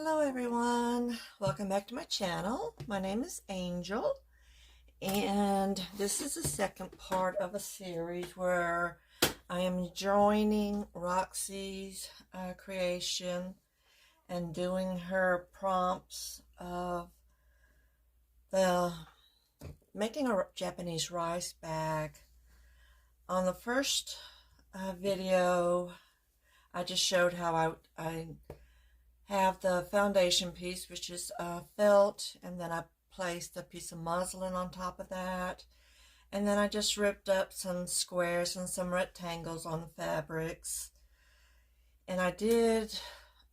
Hello everyone, welcome back to my channel. My name is Angel, and this is the second part of a series where I am joining Roxy's creation and doing her prompts of the making a Japanese rice bag. On the first video, I just showed how I have the foundation piece, which is felt, and then I placed a piece of muslin on top of that, and then I just ripped up some squares and some rectangles on the fabrics, and I did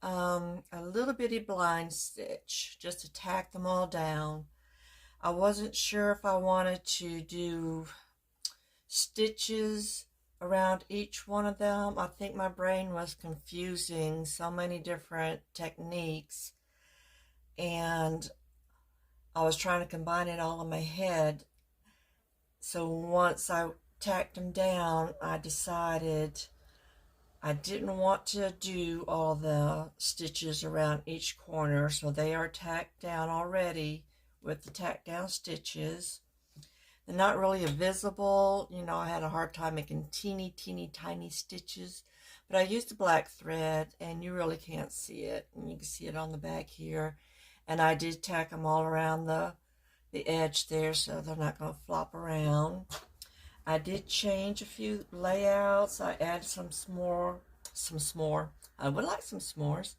a little bitty blind stitch just to tack them all down. I wasn't sure if I wanted to do stitches around each one of them. I think my brain was confusing so many different techniques, and I was trying to combine it all in my head. So once I tacked them down, I decided I didn't want to do all the stitches around each corner, so they are tacked down already with the tack down stitches. They're not really visible. You know, I had a hard time making teeny tiny stitches, but I used the black thread and you really can't see it, and you can see it on the back here. And I did tack them all around the edge there, so they're not going to flop around. I did change a few layouts. I added some s'more. I would like some s'mores.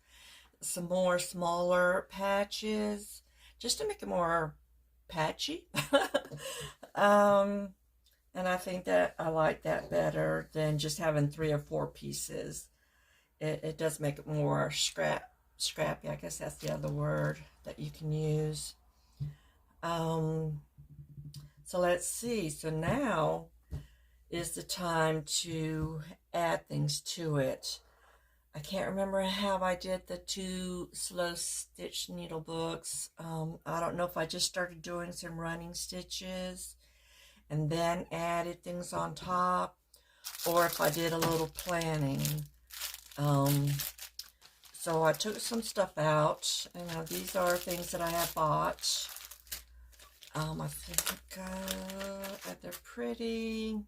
Some more smaller patches just to make it more patchy. And I think that I like that better than just having 3 or 4 pieces. It does make it more scrappy. I guess that's the other word that you can use. So let's see. So now is the time to add things to it. I can't remember how I did the 2 slow stitch needle books. I don't know if I just started doing some running stitches and then added things on top, or if I did a little planning. So I took some stuff out, and these are things that I have bought. I think they're pretty.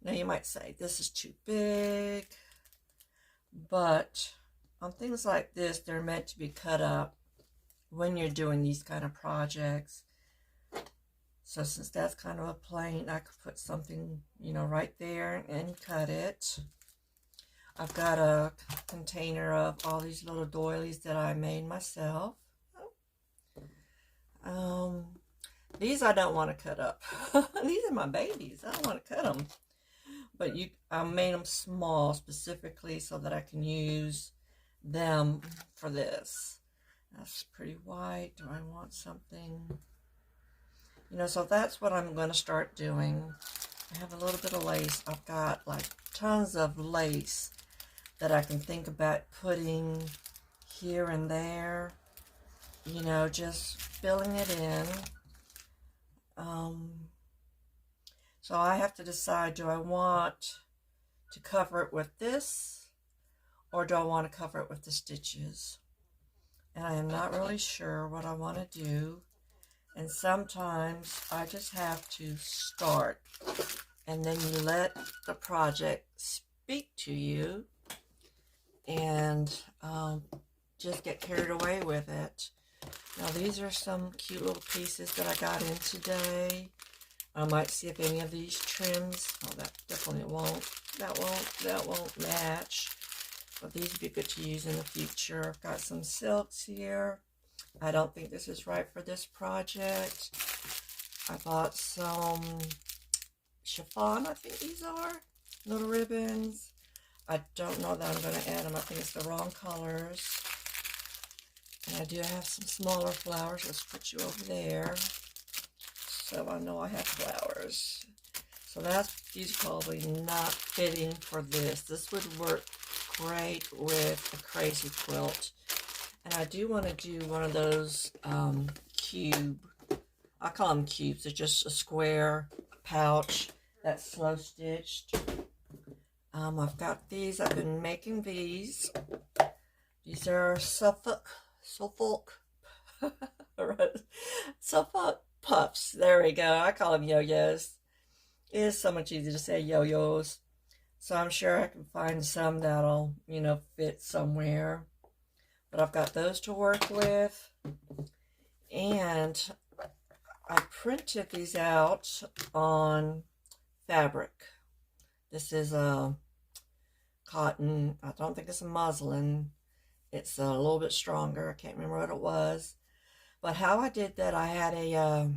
Now you might say this is too big, but on things like this, they're meant to be cut up when you're doing these kind of projects. So since that's kind of a plain, I could put something, right there and cut it. I've got a container of all these little doilies that I made myself. These I don't want to cut up. These are my babies. I don't want to cut them. But I made them small specifically so that I can use them for this. That's pretty white. Do I want something? So that's what I'm going to start doing. I have a little bit of lace. I've got like tons of lace that I can think about putting here and there. Just filling it in. So I have to decide, do I want to cover it with this, or do I want to cover it with the stitches? And I am not really sure what I want to do. And sometimes I just have to start, and then you let the project speak to you, and just get carried away with it. Now these are some cute little pieces that I got in today. I might see if any of these trims, that definitely won't, that won't match. But these would be good to use in the future. I've got some silks here. I don't think this is right for this project. I bought some chiffon, I think these are, little ribbons. I don't know that I'm going to add them. I think it's the wrong colors. And I do have some smaller flowers. Let's put you over there, so I know I have flowers. So these are probably not fitting for this. This would work great with a crazy quilt. And I do want to do one of those cube, I call them cubes. They're just a square pouch that's slow stitched. I've got these. I've been making these. These are Suffolk puffs. There we go. I call them yo-yos. It is so much easier to say yo-yos. So I'm sure I can find some that'll, fit somewhere. But I've got those to work with. And I printed these out on fabric. This is a cotton. I don't think it's a muslin. It's a little bit stronger. I can't remember what it was. But how I did that, I had a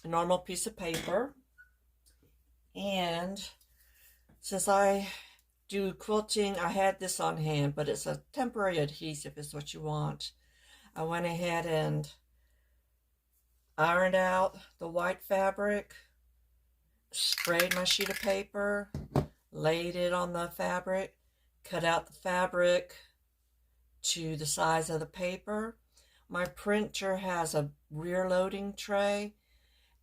normal piece of paper. And since I do quilting, I had this on hand, but it's a temporary adhesive is what you want. I went ahead and ironed out the white fabric, sprayed my sheet of paper, laid it on the fabric, cut out the fabric to the size of the paper. My printer has a rear loading tray,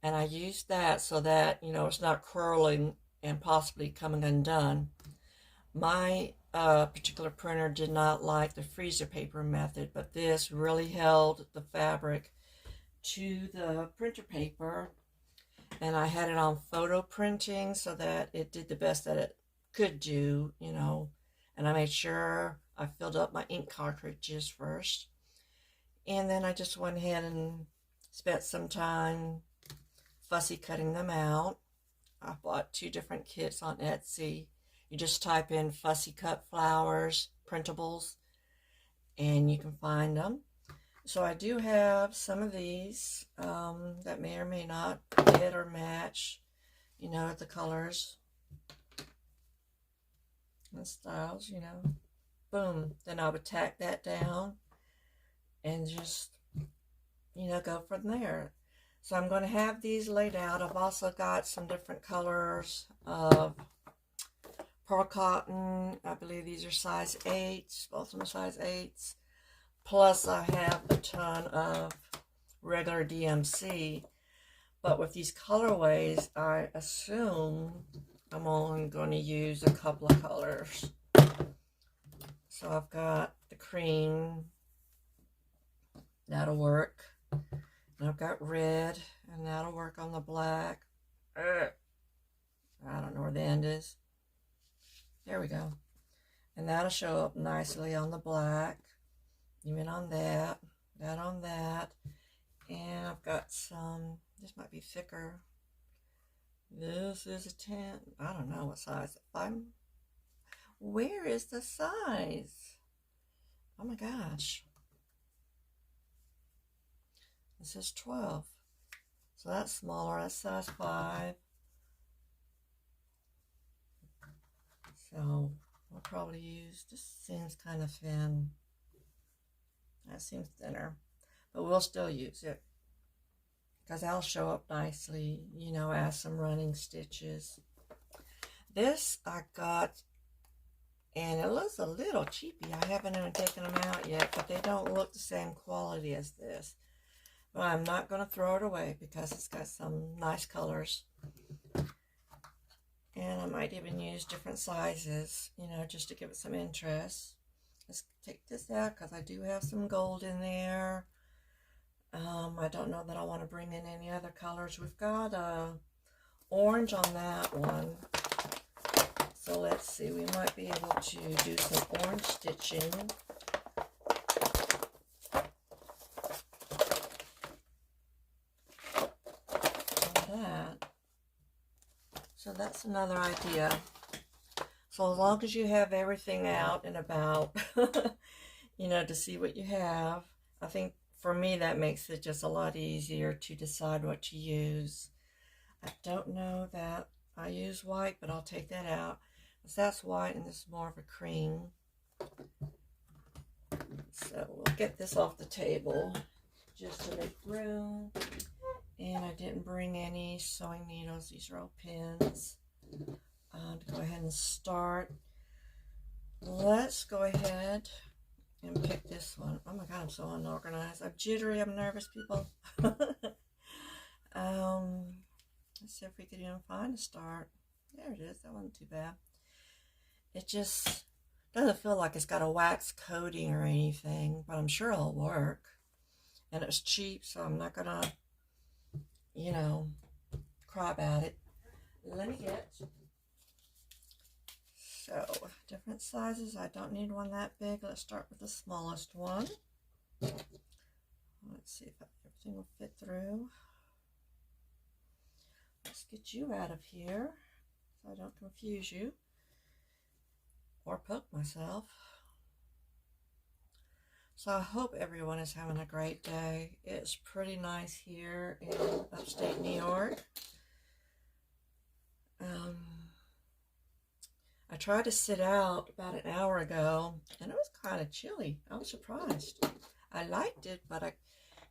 and I used that so that, it's not curling and possibly coming undone. My particular printer did not like the freezer paper method, but this really held the fabric to the printer paper, and I had it on photo printing so that it did the best that it could do, and I made sure I filled up my ink cartridges first, and then I just went ahead and spent some time fussy cutting them out. I bought 2 different kits on Etsy. You just type in fussy cut flowers printables and you can find them. So I do have some of these that may or may not fit or match, the colors and styles, Boom. Then I would tack that down and just, go from there. So I'm going to have these laid out. I've also got some different colors of pearl cotton. I believe these are size 8s, both of them are size 8s. Plus I have a ton of regular DMC. But with these colorways, I assume I'm only going to use a couple of colors. So I've got the cream. That'll work. And I've got red, and that'll work on the black. I don't know where the end is. There we go. And that'll show up nicely on the black. Even on that. That on that. And I've got some, this might be thicker. This is a 10. I don't know what size. Where is the size? Oh my gosh. This is 12. So that's smaller. That's size 5. So we'll probably use, this seems kind of thin. That seems thinner. But we'll still use it, because that'll show up nicely, as some running stitches. This I got, and it looks a little cheapy. I haven't even taken them out yet, but they don't look the same quality as this. But I'm not going to throw it away because it's got some nice colors. And I might even use different sizes, just to give it some interest. Let's take this out because I do have some gold in there. I don't know that I want to bring in any other colors. We've got orange on that one. So let's see, we might be able to do some orange stitching. So that's another idea. So as long as you have everything out and about, to see what you have, I think for me that makes it just a lot easier to decide what to use. I don't know that I use white, but I'll take that out, because that's white and this is more of a cream. So we'll get this off the table just to make room. And I didn't bring any sewing needles. These are all pins. To go ahead and start. Let's go ahead and pick this one. Oh my God, I'm so unorganized. I'm jittery. I'm nervous, people. Let's see if we can even find a start. There it is. That wasn't too bad. It just Doesn't feel like it's got a wax coating or anything, but I'm sure it'll work. And it's cheap, so I'm not gonna, you know, cry about it. Let me get, so different sizes. I don't need one that big. Let's start with the smallest one. Let's see if everything will fit through. Let's get you out of here so I don't confuse you or poke myself. So I hope everyone is having a great day. It's pretty nice here in upstate New York. I tried to sit out about an hour ago and it was kind of chilly. I was surprised. I liked it, but I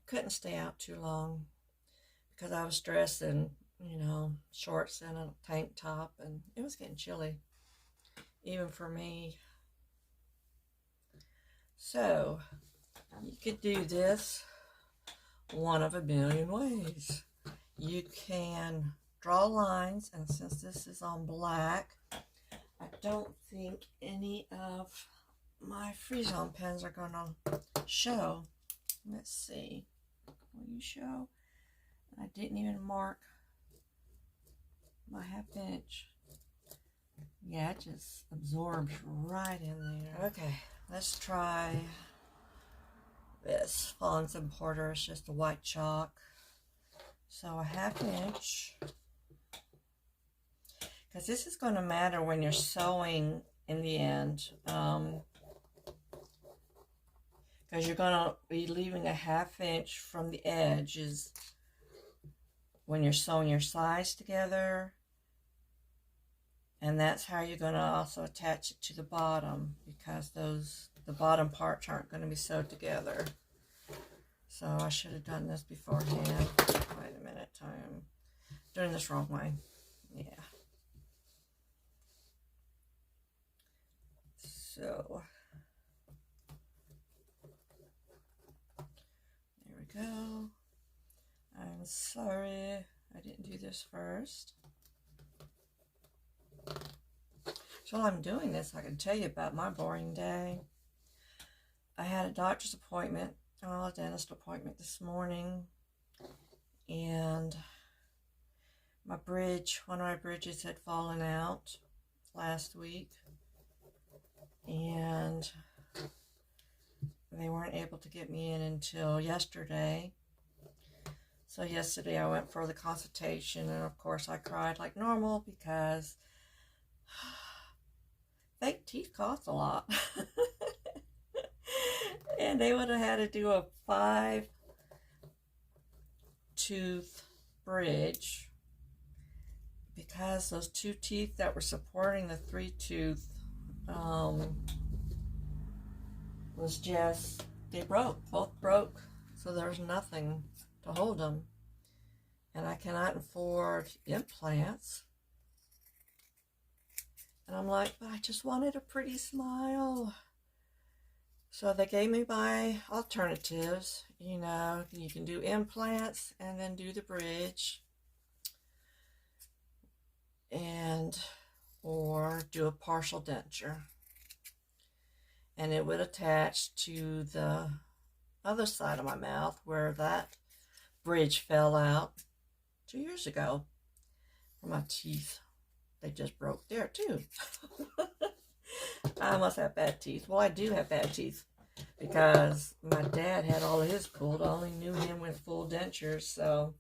couldn't stay out too long because I was dressed in, you know, shorts and a tank top, and it was getting chilly, even for me. So, you could do this one of a million ways. You can draw lines, and since this is on black, I don't think any of my Freeze-On pens are going to show. Let's see. Will you show? I didn't even mark my half-inch. Yeah, it just absorbs right in there. Okay, let's try this. Fawns and Porter is just a white chalk. So a half-inch. Because this is going to matter when you're sewing in the end. Because you're going to be leaving a half-inch from the edges when you're sewing your sides together. And that's how you're going to also attach it to the bottom, because the bottom parts aren't going to be sewed together. So I should have done this beforehand. Wait a minute, I'm doing this wrong way. Yeah. So there we go. I'm sorry I didn't do this first. So while I'm doing this, I can tell you about my boring day. I had a doctor's appointment, a dentist appointment this morning, and my bridge, one of my bridges had fallen out last week, and they weren't able to get me in until yesterday. So yesterday I went for the consultation, and of course I cried like normal because fake teeth cost a lot. And they would have had to do a 5-tooth bridge because those 2 teeth that were supporting the 3-tooth was just, they broke, both broke. So there's nothing to hold them. And I cannot afford implants. And I'm like, but I just wanted a pretty smile. So they gave me my alternatives. You know, you can do implants and then do the bridge. And, or do a partial denture. And it would attach to the other side of my mouth where that bridge fell out 2 years ago. For my teeth, they just broke there too. I must have bad teeth. Well, I do have bad teeth because my dad had all of his pulled. I only knew him with full dentures, so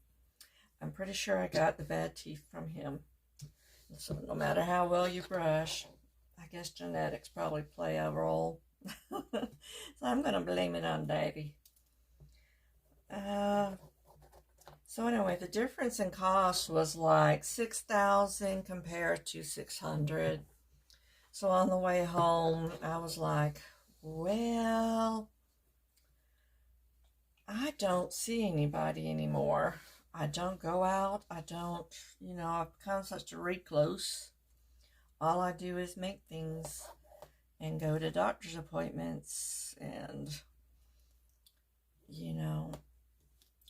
I'm pretty sure I got the bad teeth from him. So no matter how well you brush, I guess genetics probably play a role. So I'm going to blame it on Daddy. So anyway, the difference in cost was like $6,000 compared to $600. So on the way home, I was like, well, I don't see anybody anymore. I don't go out. I don't, you know, I've become such a recluse. All I do is make things and go to doctor's appointments, and, you know,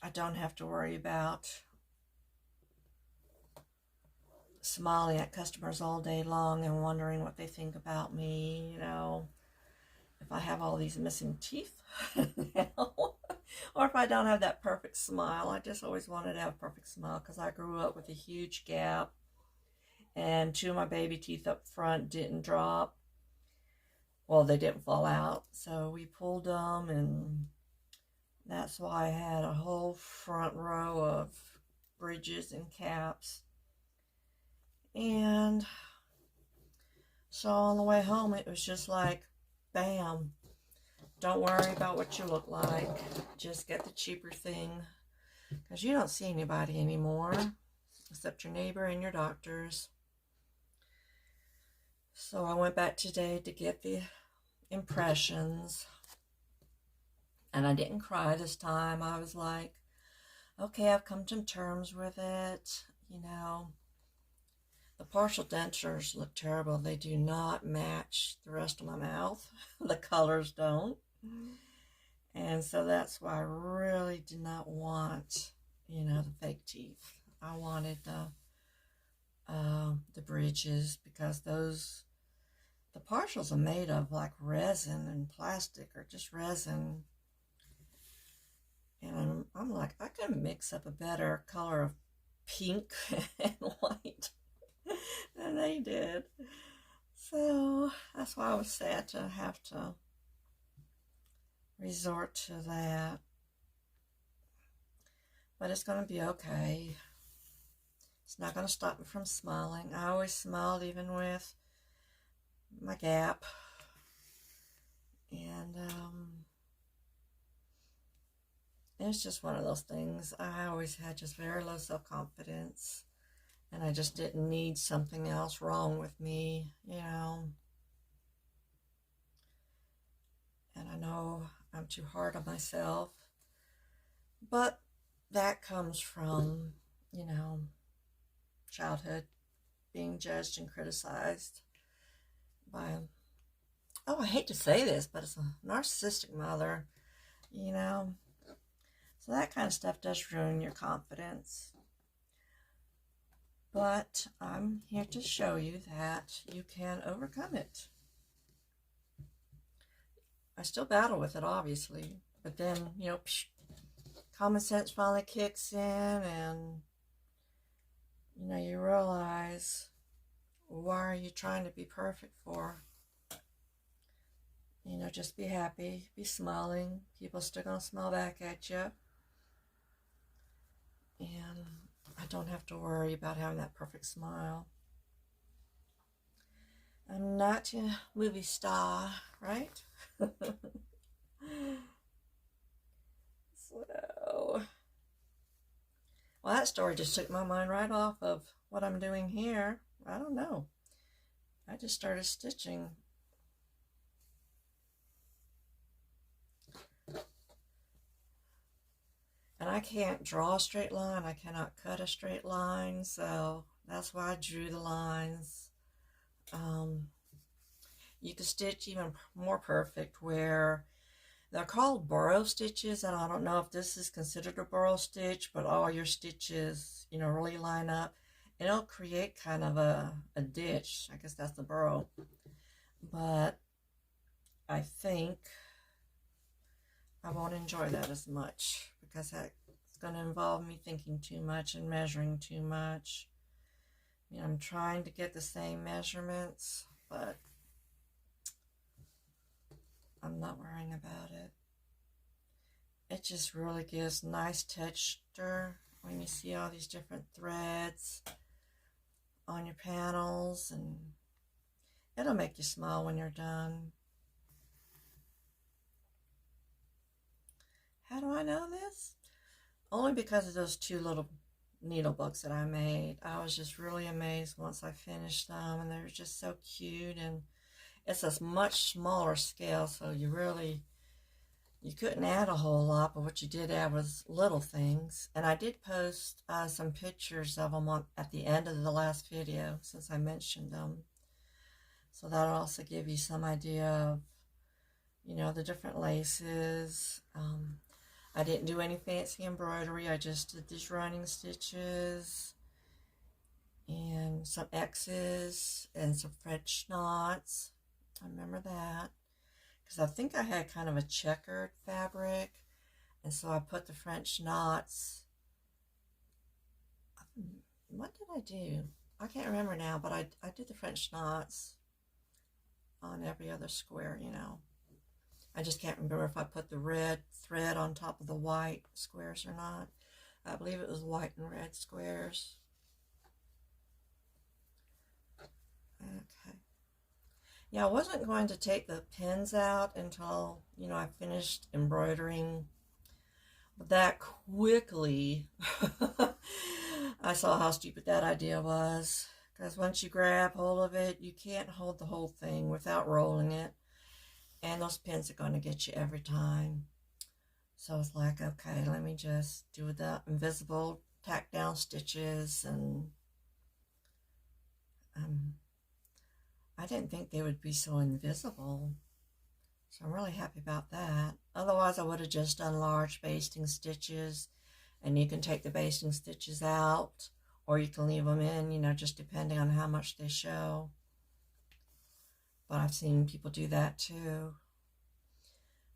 I don't have to worry about smiling at customers all day long and wondering what they think about me, you know, if I have all these missing teeth now, or if I don't have that perfect smile. I just always wanted to have a perfect smile because I grew up with a huge gap, and two of my baby teeth up front didn't drop. Well, they didn't fall out, so we pulled them, and that's why I had a whole front row of bridges and caps. And so on the way home, it was just like, bam, don't worry about what you look like. Just get the cheaper thing, because you don't see anybody anymore except your neighbor and your doctors. So I went back today to get the impressions, and I didn't cry this time. I was like, okay, I've come to terms with it. You know, the partial dentures look terrible. They do not match the rest of my mouth. The colors don't. And so that's why I really did not want, you know, the fake teeth. I wanted the bridges, because the partials are made of like resin and plastic, or just resin. And I'm like, I can mix up a better color of pink and white than they did. So that's why I was sad to have to resort to that. But it's going to be okay. It's not going to stop me from smiling. I always smiled even with my gap. And it's just one of those things. I always had just very low self-confidence, and I just didn't need something else wrong with me, you know. And I know I'm too hard on myself, but that comes from, you know, childhood, being judged and criticized by, oh, I hate to say this, but it's a narcissistic mother, you know. So that kind of stuff does ruin your confidence. But I'm here to show you that you can overcome it. I still battle with it, obviously, but then, you know, common sense finally kicks in, and, you know, you realize, why are you trying to be perfect for? You know, just be happy, be smiling. People still gonna smile back at you. And I don't have to worry about having that perfect smile. I'm not a movie star, right? So, well, that story just took my mind right off of what I'm doing here. I don't know. I just started stitching. And I can't draw a straight line. I cannot cut a straight line. So that's why I drew the lines. You can stitch even more perfect, where they're called burrow stitches, and I don't know if this is considered a burrow stitch, but all your stitches, you know, really line up, and it'll create kind of a ditch. I guess that's the burrow. But I think I won't enjoy that as much, because that's going to involve me thinking too much and measuring too much. You know, I'm trying to get the same measurements, but I'm not worrying about it. It just really gives nice texture when you see all these different threads on your panels, and it'll make you smile when you're done. How do I know this? Only because of those two little needle books that I made. I was just really amazed once I finished them, and they were just so cute. And it's a much smaller scale, so you couldn't add a whole lot, but what you did add was little things. And I did post some pictures of them at the end of the last video, since I mentioned them. So that'll also give you some idea of, you know, the different laces. I didn't do any fancy embroidery. I just did these running stitches. and some X's and some French knots. I remember that because I think I had kind of a checkered fabric, and so I put the French knots. What did I do? I can't remember now, but I did the French knots on every other square, you know. I just can't remember if I put the red thread on top of the white squares or not. I believe it was white and red squares. Okay. Yeah, I wasn't going to take the pins out until, you know, I finished embroidering. But that quickly, I saw how stupid that idea was. Because once you grab hold of it, you can't hold the whole thing without rolling it. And those pins are going to get you every time. So I was like, okay, let me just do the invisible tack down stitches. And I didn't think they would be so invisible. So I'm really happy about that. Otherwise, I would have just done large basting stitches. And you can take the basting stitches out, or you can leave them in, you know, just depending on how much they show. But I've seen people do that too.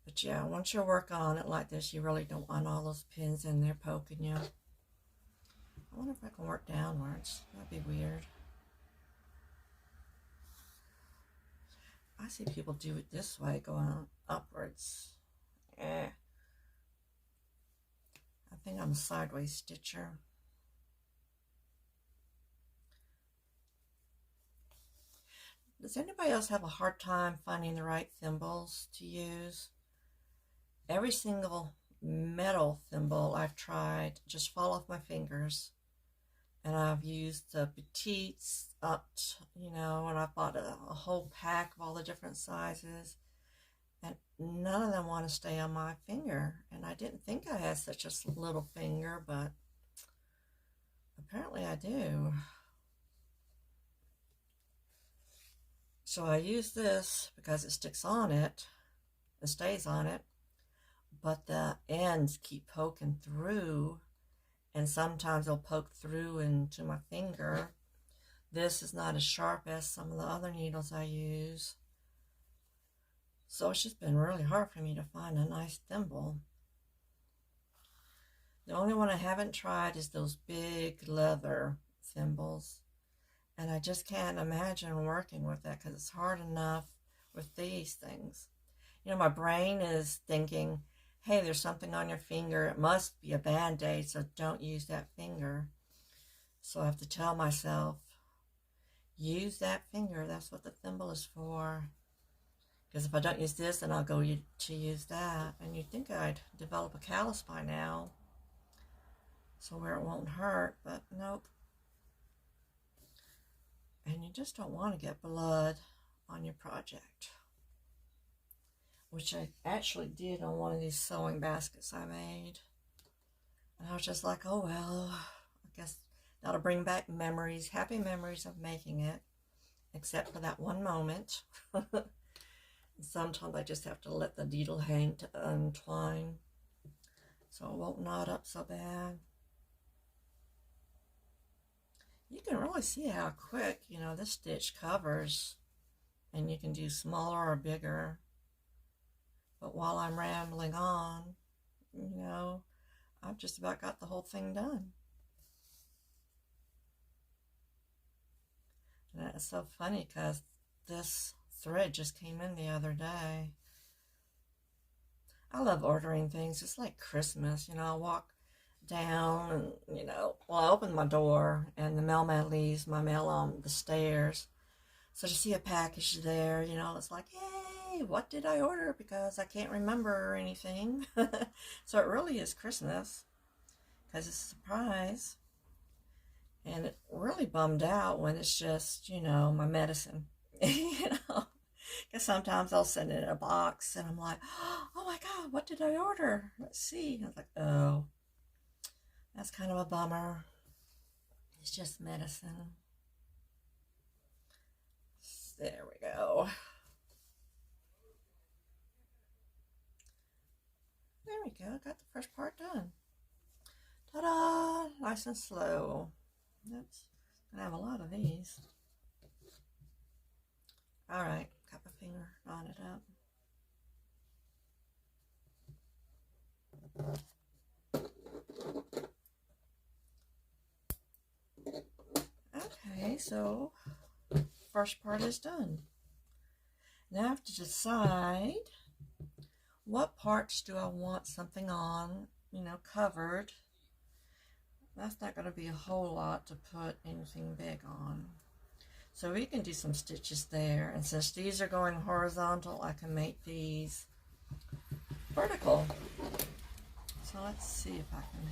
But yeah, once you're working on it like this, you really don't want all those pins in there poking you. I wonder if I can work downwards. That'd be weird. I see people do it this way, going upwards. I think I'm a sideways stitcher. Does anybody else have a hard time finding the right thimbles to use? Every single metal thimble I've tried just fall off my fingers. And I've used the petites up to, you know, and I bought a whole pack of all the different sizes. And none of them want to stay on my finger. And I didn't think I had such a little finger, but apparently I do. So I use this because it sticks on it, it stays on it, but the ends keep poking through, and sometimes they'll poke through into my finger. This is not as sharp as some of the other needles I use. So it's just been really hard for me to find a nice thimble. The only one I haven't tried is those big leather thimbles. And I just can't imagine working with that because it's hard enough with these things. You know, my brain is thinking, hey, there's something on your finger. It must be a Band-Aid, so don't use that finger. So I have to tell myself, use that finger. That's what the thimble is for. Because if I don't use this, then I'll go to use that. And you'd think I'd develop a callus by now, so where it won't hurt, but nope. And you just don't want to get blood on your project, which I actually did on one of these sewing baskets I made. And I was just like, oh well, I guess that'll bring back memories, happy memories of making it, except for that one moment. Sometimes I just have to let the needle hang to untwine so it won't knot up so bad. You can really see how quick, you know, this stitch covers, and you can do smaller or bigger. But while I'm rambling on, you know, I've just about got the whole thing done. And it's so funny because this thread just came in the other day. I love ordering things. It's like Christmas, you know. I walk down and, you know, well, I open my door and the mailman leaves my mail on the stairs. So to see a package there, you know, it's like, yay, what did I order? Because I can't remember anything. So it really is Christmas because it's a surprise. And it really bummed out when it's just, you know, my medicine. You know, because sometimes I'll send it in a box and I'm like, oh my God, what did I order? Let's see. I was like, oh, that's kind of a bummer. It's just medicine. There we go. There we go. Got the first part done. Ta-da! Nice and slow. Let's I have a lot of these. All right, got my finger on it up. Okay, so first part is done. Now I have to decide what parts do I want something on, covered. That's not going to be a whole lot to put anything big on. So we can do some stitches there. And since these are going horizontal, I can make these vertical. So let's see if I can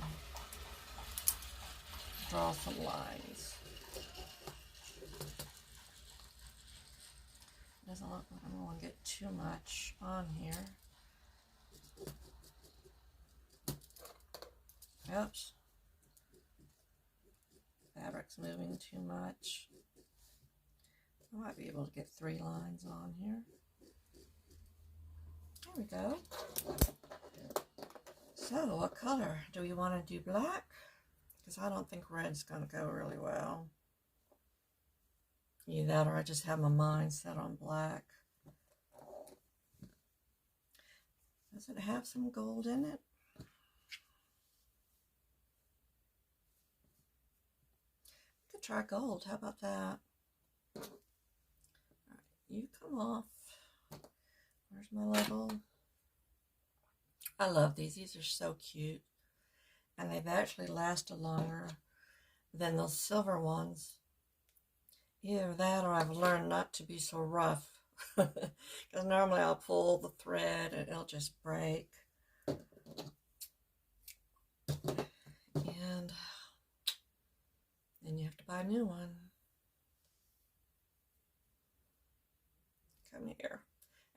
draw some lines. Doesn't look like I'm going to get too much on here. Oops. Fabric's moving too much. I might be able to get 3 lines on here. There we go. So, what color? Do we want to do black? Because I don't think red's going to go really well. Either that or I just have my mind set on black. Does it have some gold in it? We could try gold. How about that? All right, you come off. Where's my label? I love these. These are so cute. And they've actually lasted longer than those silver ones. Either that or I've learned not to be so rough. Because normally I'll pull the thread and it'll just break. And then you have to buy a new one. Come here.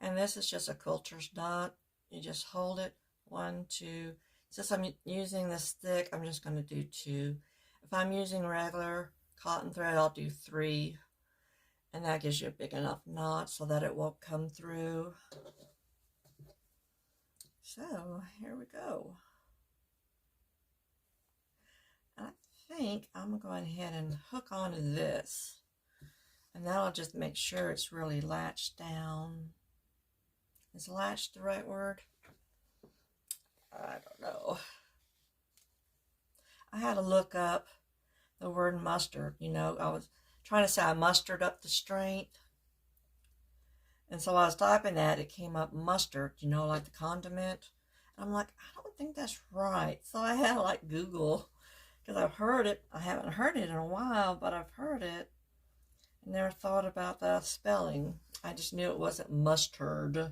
And this is just a quilter's knot. You just hold it. 1, 2. Since I'm using this thick, I'm just going to do 2. If I'm using regular cotton thread, I'll do 3. And that gives you a big enough knot so that it won't come through. So, here we go. I think I'm going to go ahead and hook onto this. And that'll just make sure it's really latched down. Is latched the right word? I don't know. I had to look up the word mustard. I was trying to say I mustered up the strength. And so I was typing that, it came up mustard, like the condiment. And I'm like, I don't think that's right. So I had to Google, because I've heard it. I haven't heard it in a while, but I've heard it. And never thought about the spelling. I just knew it wasn't mustard.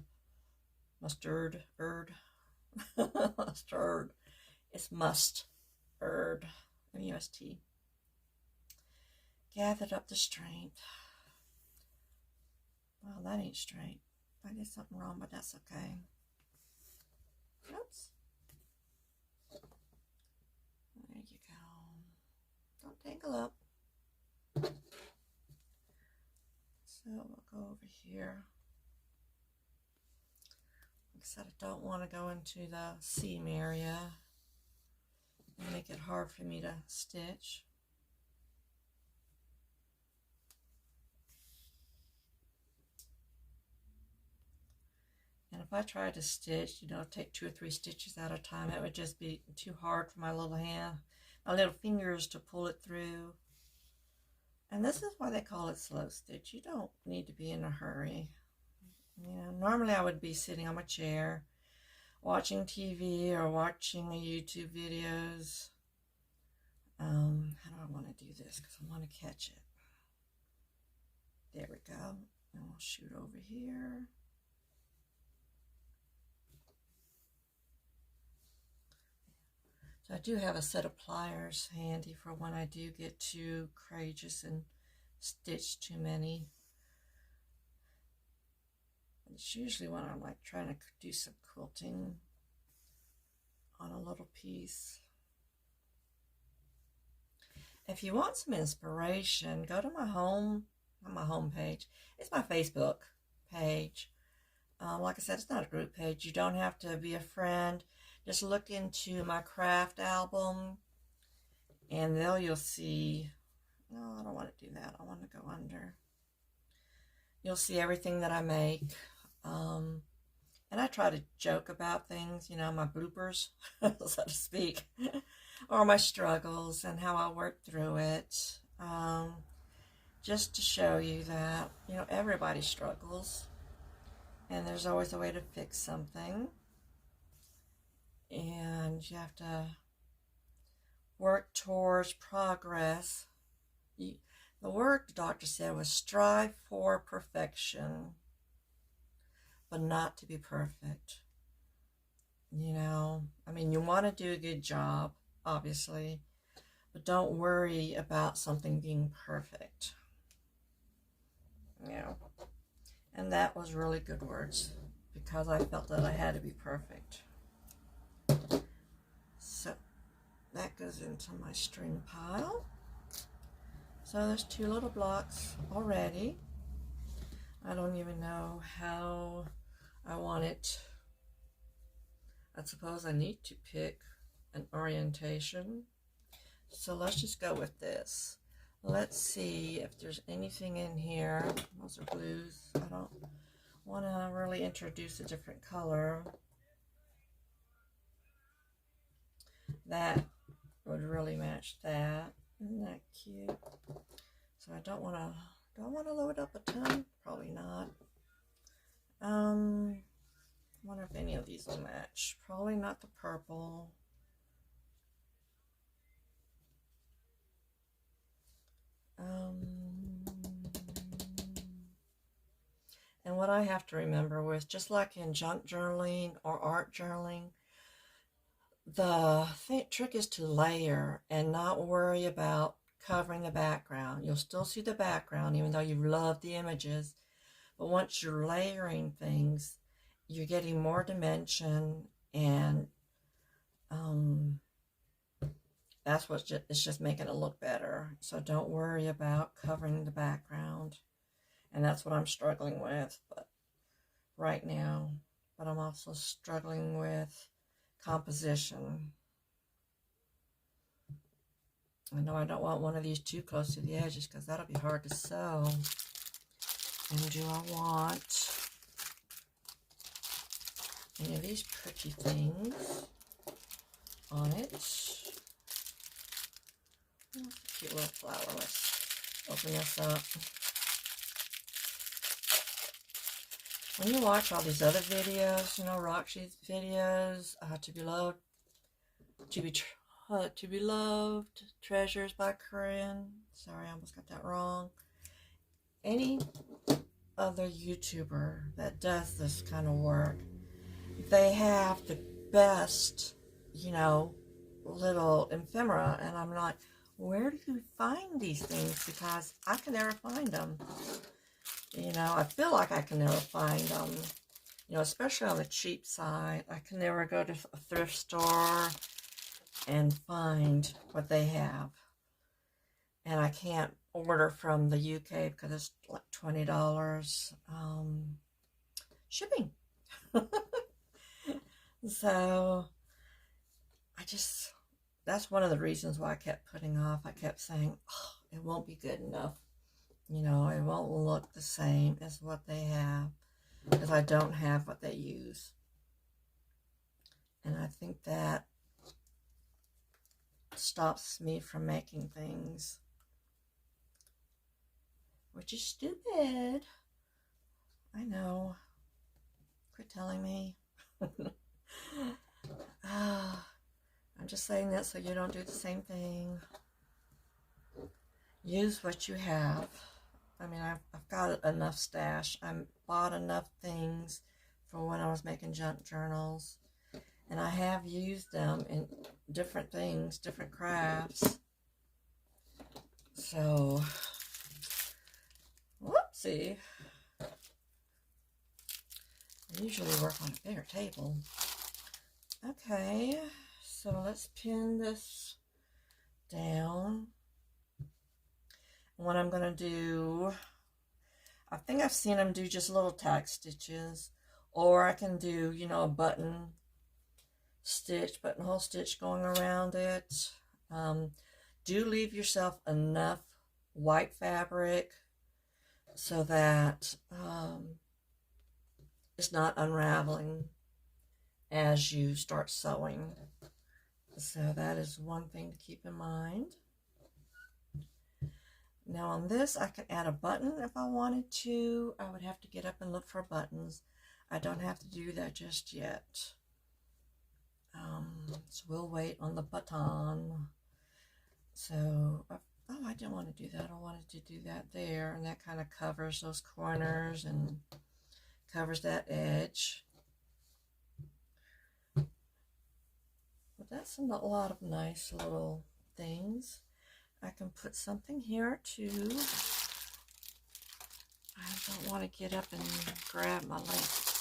Mustard. Mustard. It's mustard. M-U-S-T. Gathered up the strength. Well, that ain't straight. I did something wrong, but that's okay. Oops. There you go. Don't tangle up. So we'll go over here. Like I said, I don't want to go into the seam area and make it hard for me to stitch. And if I tried to stitch, take 2 or 3 stitches at a time, it would just be too hard for my little hand, my little fingers to pull it through. And this is why they call it slow stitch. You don't need to be in a hurry. Normally I would be sitting on my chair, watching TV or watching YouTube videos. How do I want to do this? Because I want to catch it. There we go. And we'll shoot over here. So I do have a set of pliers handy for when I do get too courageous and stitch too many. It's usually when I'm trying to do some quilting on a little piece. If you want some inspiration, go to my homepage. It's my Facebook page. Like I said, it's not a group page. You don't have to be a friend. Just look into my craft album, and there you'll see No, I don't want to do that. I want to go under. You'll see everything that I make. And I try to joke about things, you know, my bloopers, so to speak, or my struggles and how I work through it. Just to show you that, you know, everybody struggles. And there's always a way to fix something. And you have to work towards progress. The word the doctor said was strive for perfection, but not to be perfect. You know, I mean, you want to do a good job, obviously, but don't worry about something being perfect. You know, and that was really good words because I felt that I had to be perfect. So that goes into my string pile. So there's 2 little blocks already. I don't even know how I want it. I suppose I need to pick an orientation. So let's just go with this. Let's see if there's anything in here. Those are blues. I don't want to really introduce a different color. That would really match that. Isn't that cute? So I don't want to. Do I want to load up a ton? Probably not. I wonder if any of these will match. Probably not the purple. And what I have to remember with, just like in junk journaling or art journaling, the trick is to layer and not worry about covering the background. You'll still see the background even though you love the images. But once you're layering things, you're getting more dimension, and that's what it's just making it look better. So don't worry about covering the background. And that's what I'm struggling with right now. But I'm also struggling with composition. I know I don't want one of these too close to the edges because that'll be hard to sew. And do I want any of these pretty things on it? Oh, that's a cute little flower. Let's open this up. When you watch all these other videos, you know, Roxy's videos, To Be Loved, Treasures by Corinne. Sorry, I almost got that wrong. Any other YouTuber that does this kind of work, they have the best, you know, little ephemera. And I'm like, where do you find these things? Because I can never find them. You know, I feel like I can never find them. You know, especially on the cheap side. I can never go to a thrift store and find what they have. And I can't order from the UK because it's like $20 shipping. So that's one of the reasons why I kept putting off. I kept saying, oh, it won't be good enough. You know, it won't look the same as what they have because I don't have what they use. And I think that stops me from making things, which is stupid. I know. Quit telling me. I'm just saying that so you don't do the same thing. Use what you have. I mean, I've got enough stash. I bought enough things for when I was making junk journals. And I have used them in different things, different crafts. So, whoopsie. I usually work on a bigger table. Okay, so let's pin this down. What I'm going to do, I think I've seen them do just little tack stitches, or I can do, you know, a buttonhole stitch going around it. Do leave yourself enough white fabric so that it's not unraveling as you start sewing. So that is one thing to keep in mind. Now on this, I can add a button if I wanted to. I would have to get up and look for buttons. I don't have to do that just yet. So we'll wait on the button. So, oh, I didn't want to do that. I wanted to do that there, and that kind of covers those corners and covers that edge. But that's a lot of nice little things. I can put something here too. I don't want to get up and grab my laces.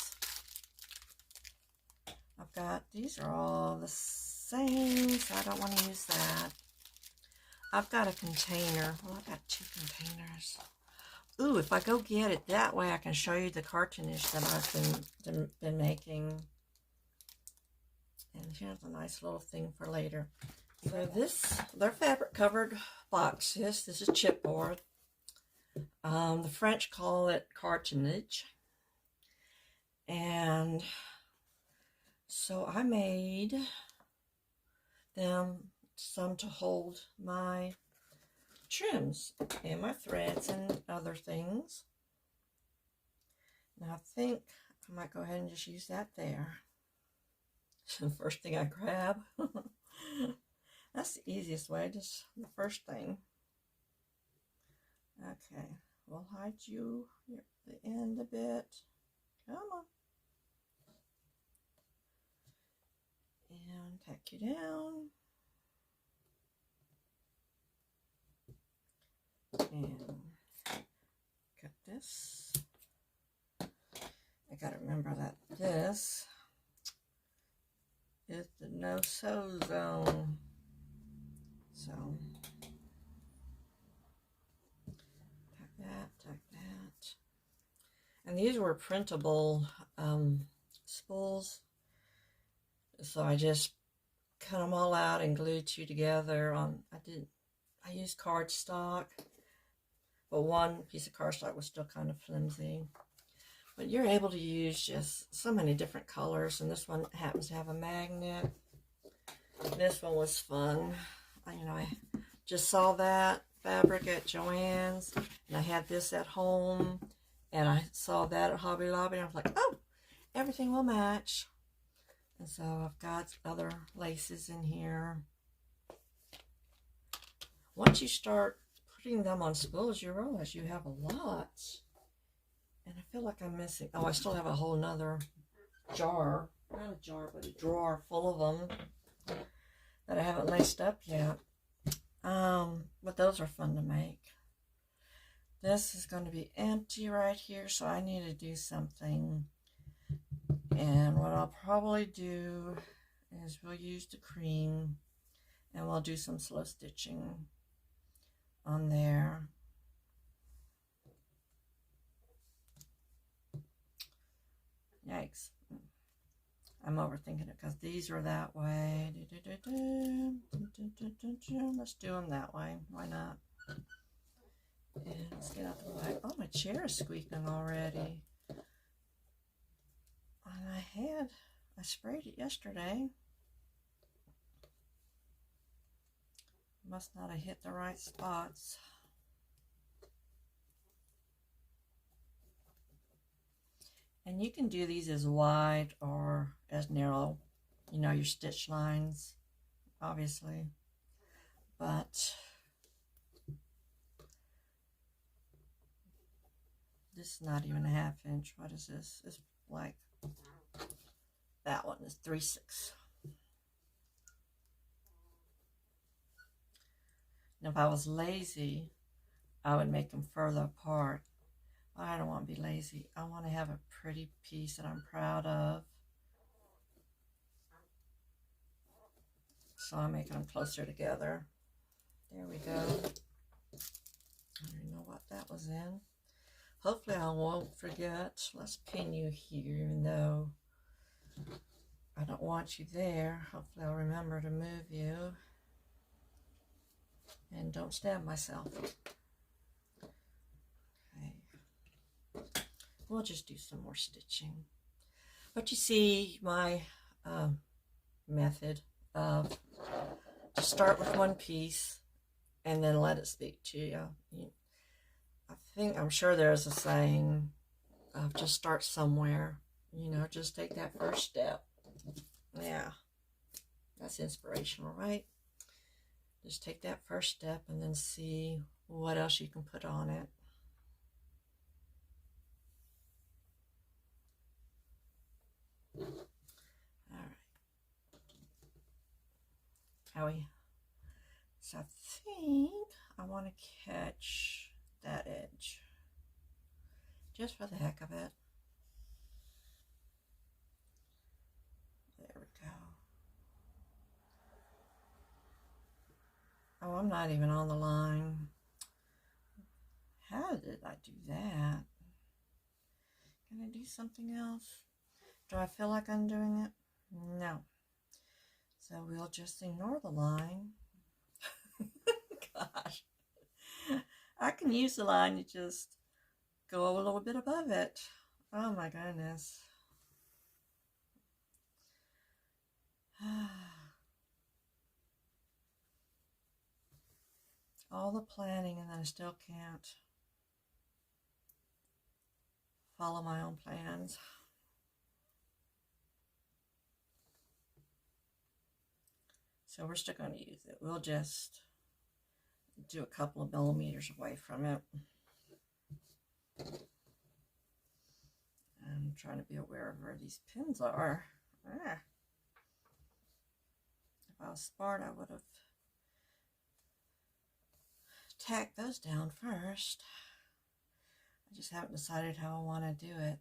I've got, these are all the same, so I don't want to use that. I've got a container. Well, I've got 2 containers. Ooh, if I go get it, that way I can show you the cartoonish that I've been making. And here's a nice little thing for later. So they're fabric covered boxes. This is chipboard. The French call it cartonnage. And so I made them some to hold my trims and my threads and other things. Now I think I might go ahead and just use that there. The first thing I grab. That's the easiest way, just the first thing. Okay, we'll hide you at the end a bit. Come on. And tack you down. And cut this. I gotta remember that this is the no-sew zone. So, tack that. And these were printable spools. So I just cut them all out and glued 2 together on, I used cardstock, but one piece of cardstock was still kind of flimsy. But you're able to use just so many different colors, and this one happens to have a magnet. This one was fun. I just saw that fabric at Joann's, and I had this at home, and I saw that at Hobby Lobby, and I was like, oh, everything will match. And so I've got other laces in here. Once you start putting them on spools, you realize you have a lot. And I feel like I'm missing, oh, I still have a whole nother jar, not a jar, but a drawer full of them that I haven't laced up yet. But those are fun to make. This is going to be empty right here, so I need to do something. And what I'll probably do is we'll use the cream and we'll do some slow stitching on there. Yikes. I'm overthinking it because these are that way. Let's do them that way. Why not? And let's get out the way. Oh, my chair is squeaking already. And I sprayed it yesterday. Must not have hit the right spots. And you can do these as wide or as narrow, your stitch lines, obviously. But this is not even a 1/2 inch. What is this? It's like, that one is 3/6. Now, if I was lazy, I would make them further apart. But I don't want to be lazy. I want to have a pretty piece that I'm proud of. So I'm making them closer together. There we go. I don't even know what that was in. Hopefully I won't forget. Let's pin you here, even though I don't want you there. Hopefully I'll remember to move you. And don't stab myself. we'll just do some more stitching. But you see my method of to start with one piece and then let it speak to you. I'm sure there's a saying of just start somewhere, just take that first step. Yeah, that's inspirational, right? Just take that first step and then see what else you can put on it. All right. So I think I want to catch that edge just for the heck of it. There we go. Oh, I'm not even on the line. How did I do that? Can I do something else? Do I feel like I'm doing it? No. So we'll just ignore the line. Gosh. I can use the line to just go a little bit above it. Oh my goodness. All the planning and then I still can't follow my own plans. So we're still going to use it. We'll just do a couple of millimeters away from it. I'm trying to be aware of where these pins are. If I was smart, I would have tacked those down first. I just haven't decided how I want to do it.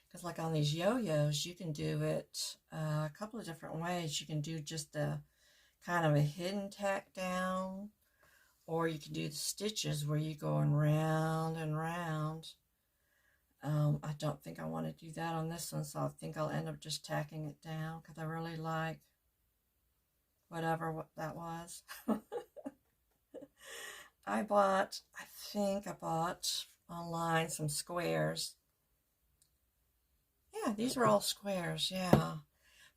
Because like on these yo-yos, you can do it a couple of different ways. You can do just a kind of a hidden tack down, or you can do the stitches where you're going round and round. I don't think I want to do that on this one, so I think I'll end up just tacking it down because I really like what that was. I think I bought online some squares. Yeah, these were all squares, yeah.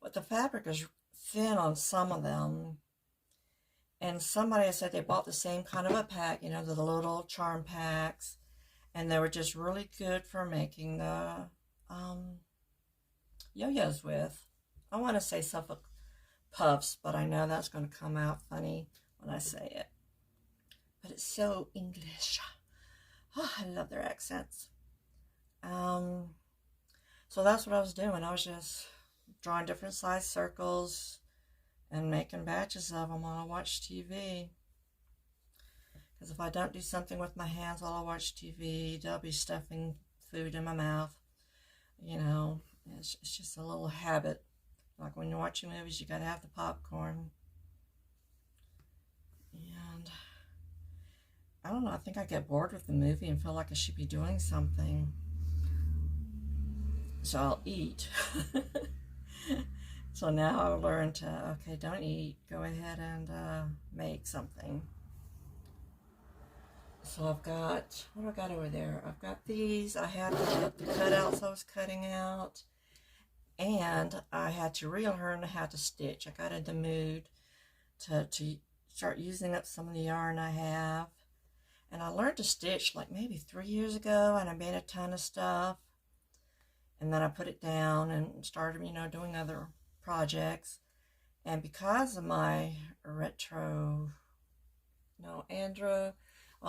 But the fabric is thin on some of them. And somebody said they bought the same kind of a pack, the little charm packs. And they were just really good for making the yo-yos with. I want to say Suffolk Puffs, but I know that's going to come out funny when I say it. But it's so English. Oh, I love their accents. So that's what I was doing. I was just drawing different size circles and making batches of them while I watch TV. Because if I don't do something with my hands while I watch TV, they'll be stuffing food in my mouth. It's just a little habit. Like when you're watching movies, you gotta have the popcorn. And I don't know, I think I get bored with the movie and feel like I should be doing something. So I'll eat. So now I've learned to, okay, don't eat. Go ahead and make something. So I've got, what do I got over there? I've got these. I had the cutouts I was cutting out. And I had to relearn how to stitch. I got in the mood to start using up some of the yarn I have. And I learned to stitch like maybe 3 years ago, and I made a ton of stuff. And then I put it down and started, doing other projects. And because of my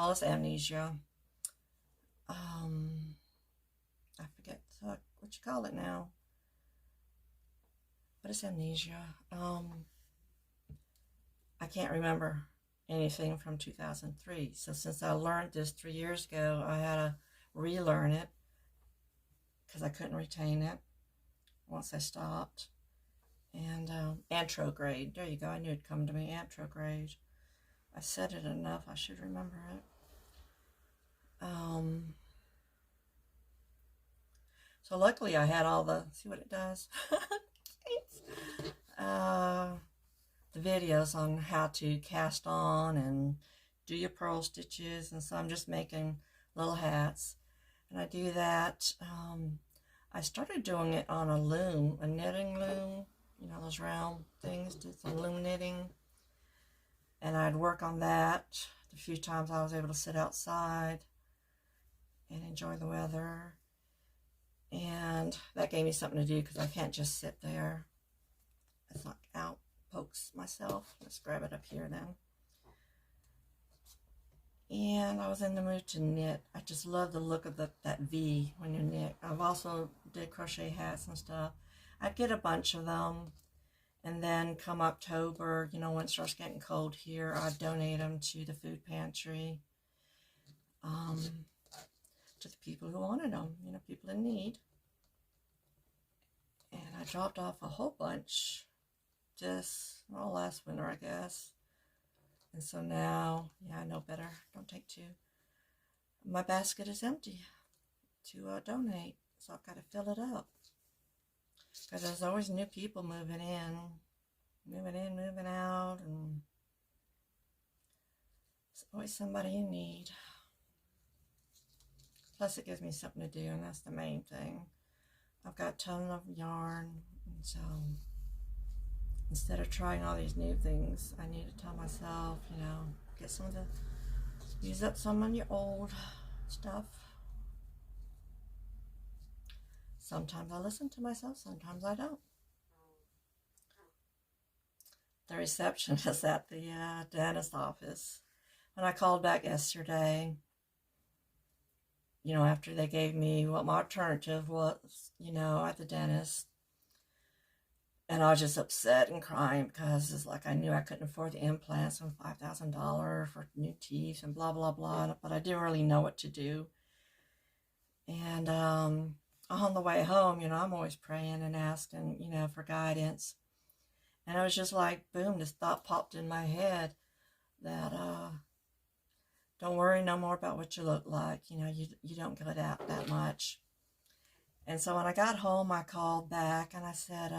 it's amnesia. I forget what you call it now. But it's amnesia. I can't remember anything from 2003. So since I learned this 3 years ago, I had to relearn it because I couldn't retain it once I stopped. And antrograde. There you go. I knew it'd come to me. Antrograde. I said it enough. I should remember it. So luckily I had all the, see what it does? The videos on how to cast on and do your purl stitches. And so I'm just making little hats. And I do that. I started doing it on a loom, a knitting loom, you know, those round things, did some loom knitting. And I'd work on that the few times I was able to sit outside and enjoy the weather. And that gave me something to do because I can't just sit there. It's like out pokes myself. Let's grab it up here then. And I was in the mood to knit. I just love the look of that V when you knit. I've also did crochet hats and stuff. I'd get a bunch of them, and then come October, you know, when it starts getting cold here, I'd donate them to the food pantry, to the people who wanted them, you know, people in need. And I dropped off a whole bunch just, well, last winter, I guess. And so now, yeah, I know better. Don't take two. My basket is empty to donate, so I've got to fill it up. Because there's always new people moving in, moving out, and there's always somebody in need. Plus, it gives me something to do, and that's the main thing. I've got a ton of yarn, and so instead of trying all these new things, I need to tell myself, you know, get some of the, use up some of your old stuff. Sometimes I listen to myself, sometimes I don't. The receptionist at the dentist office, when I called back yesterday, you know, after they gave me what my alternative was, you know, at the dentist, and I was just upset and crying because it's like I knew I couldn't afford the implants and $5,000 for new teeth and blah, blah, blah, but I didn't really know what to do. And on the way home, you know, I'm always praying and asking, you know, for guidance. And it was just like, boom, this thought popped in my head that don't worry no more about what you look like. You know, you don't get out that much. And so when I got home, I called back and I said,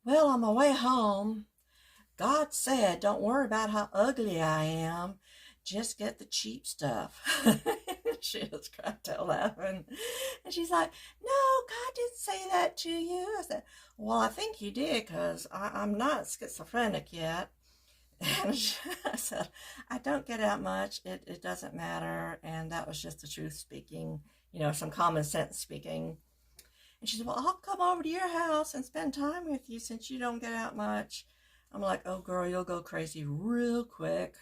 well, on my way home, God said, don't worry about how ugly I am. Just get the cheap stuff. She was cracked out laughing. And she's like, no, God didn't say that to you. I said, well, I think he did because I'm not schizophrenic yet. And I said, I don't get out much. It doesn't matter. And that was just the truth speaking, you know, some common sense speaking. And she said, well, I'll come over to your house and spend time with you since you don't get out much. I'm like, oh, girl, you'll go crazy real quick.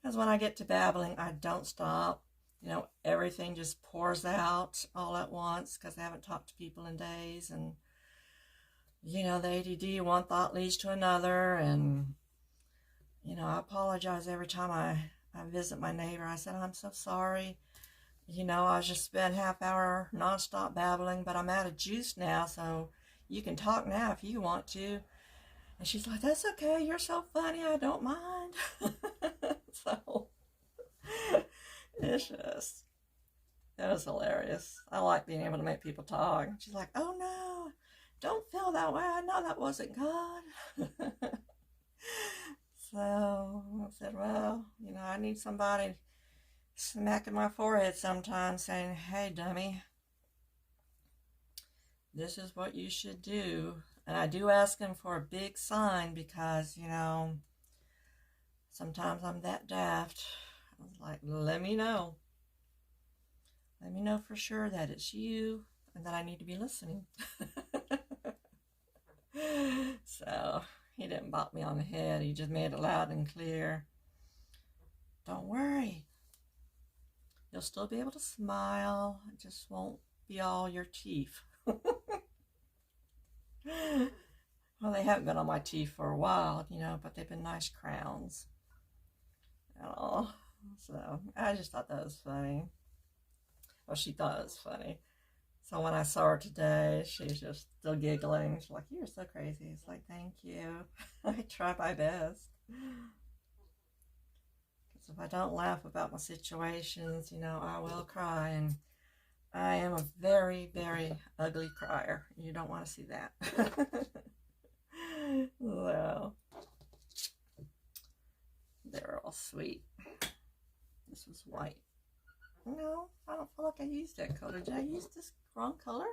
Because when I get to babbling, I don't stop. You know, everything just pours out all at once because I haven't talked to people in days. And, you know, the ADD, one thought leads to another. And, you know, I apologize every time I visit my neighbor. I said, I'm so sorry. You know, I just spent half hour nonstop babbling, but I'm out of juice now, so you can talk now if you want to. And she's like, that's okay, you're so funny, I don't mind. So, it's just, it was hilarious. I like being able to make people talk. She's like, oh no, don't feel that way, I know that wasn't God. So, I said, well, you know, I need somebody smacking my forehead sometimes saying, hey, dummy, this is what you should do. And I do ask him for a big sign because, you know, sometimes I'm that daft. I was like, let me know. Let me know for sure that it's you and that I need to be listening. So he didn't bop me on the head. He just made it loud and clear. Don't worry. You'll still be able to smile. It just won't be all your teeth. Well, they haven't been on my teeth for a while, you know, but they've been nice crowns. And all. So I just thought that was funny. Well, she thought it was funny. So when I saw her today, she's just still giggling. She's like, you're so crazy. It's like, thank you. I try my best. If I don't laugh about my situations, you know, I will cry, and I am a very, very ugly crier. You don't want to see that. Well, they're all sweet. This was white. No, I don't feel like I used that color. Did I use this wrong color?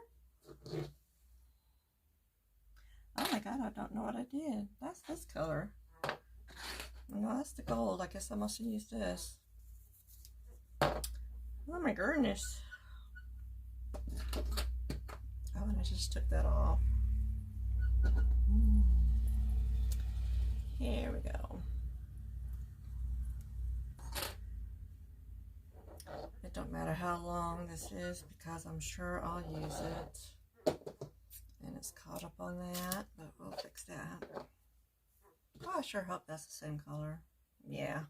Oh my god, I don't know what I did. That's this color. No, that's the gold. I guess I must have used this. Oh my goodness. Oh, and I just took that off. Here we go. It don't matter how long this is because I'm sure I'll use it. And it's caught up on that, but we'll fix that. Oh, I sure hope that's the same color. Yeah.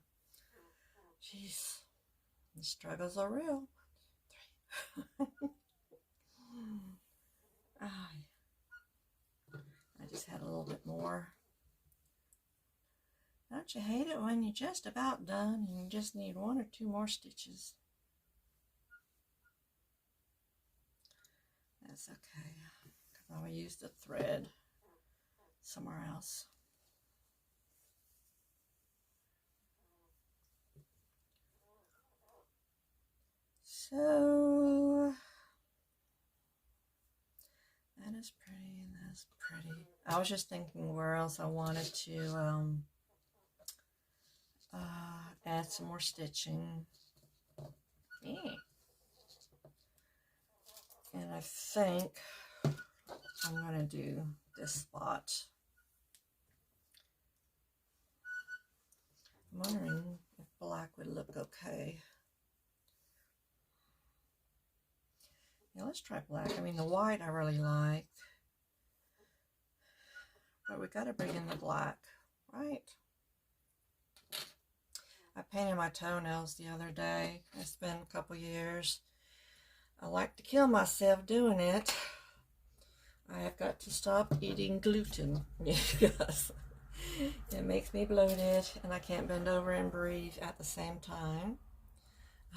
Jeez. The struggles are real. I just had a little bit more. Don't you hate it when you're just about done and you just need 1 or 2 more stitches? That's okay, because I will use the thread somewhere else. So that is pretty, and that's pretty. I was just thinking where else I wanted to add some more stitching. Yeah. And I think I'm going to do this spot. I'm wondering if black would look okay. Yeah, let's try black. I mean, the white I really like. But we got to bring in the black, right? I painted my toenails the other day. It's been a couple years. I like to kill myself doing it. I have got to stop eating gluten because it makes me bloated and I can't bend over and breathe at the same time.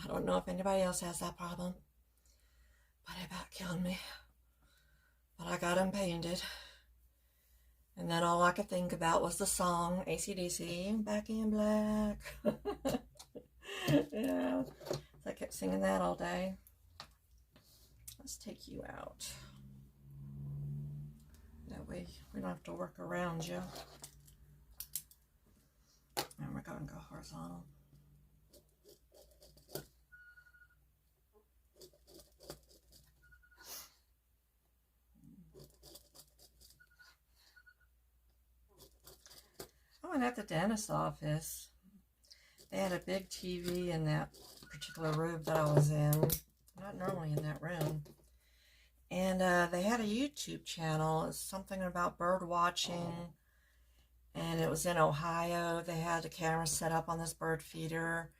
I don't know if anybody else has that problem, but it about killed me. But I got them painted. And then all I could think about was the song AC/DC, Back in Black. Yeah, so I kept singing that all day. Let's take you out. That way we don't have to work around you. And we're going to go horizontal. I went at the dentist's office. They had a big TV in that particular room that I was in. Not normally in that room. And they had a YouTube channel. It's something about bird watching. And it was in Ohio. They had the camera set up on this bird feeder.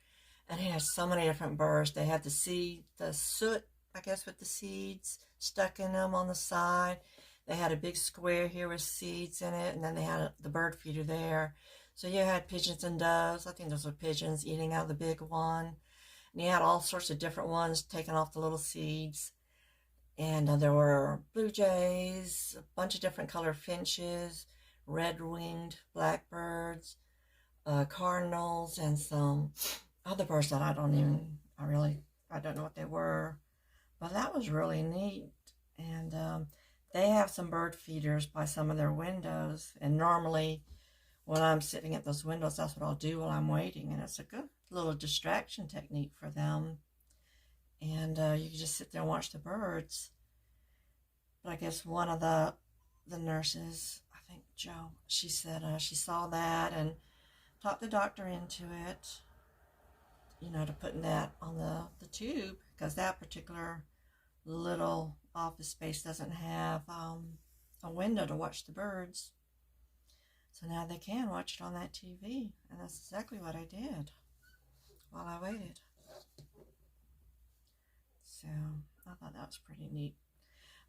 And it had so many different birds. They had the soot, I guess, with the seeds stuck in them on the side. They had a big square here with seeds in it, and then they had the bird feeder there. So you had pigeons and doves. I think those were pigeons eating out of the big one. And you had all sorts of different ones taking off the little seeds. And there were blue jays, a bunch of different colored finches, red-winged blackbirds, cardinals, and some other birds that I don't know what they were. But that was really neat. And they have some bird feeders by some of their windows, and normally when I'm sitting at those windows, that's what I'll do while I'm waiting, and it's a good little distraction technique for them. And you can just sit there and watch the birds. But I guess one of the nurses, I think Jo, she said she saw that and talked the doctor into it, you know, to putting that on the tube, because that particular little office space doesn't have a window to watch the birds. So now they can watch it on that TV, and that's exactly what I did while I waited. So I thought that was pretty neat.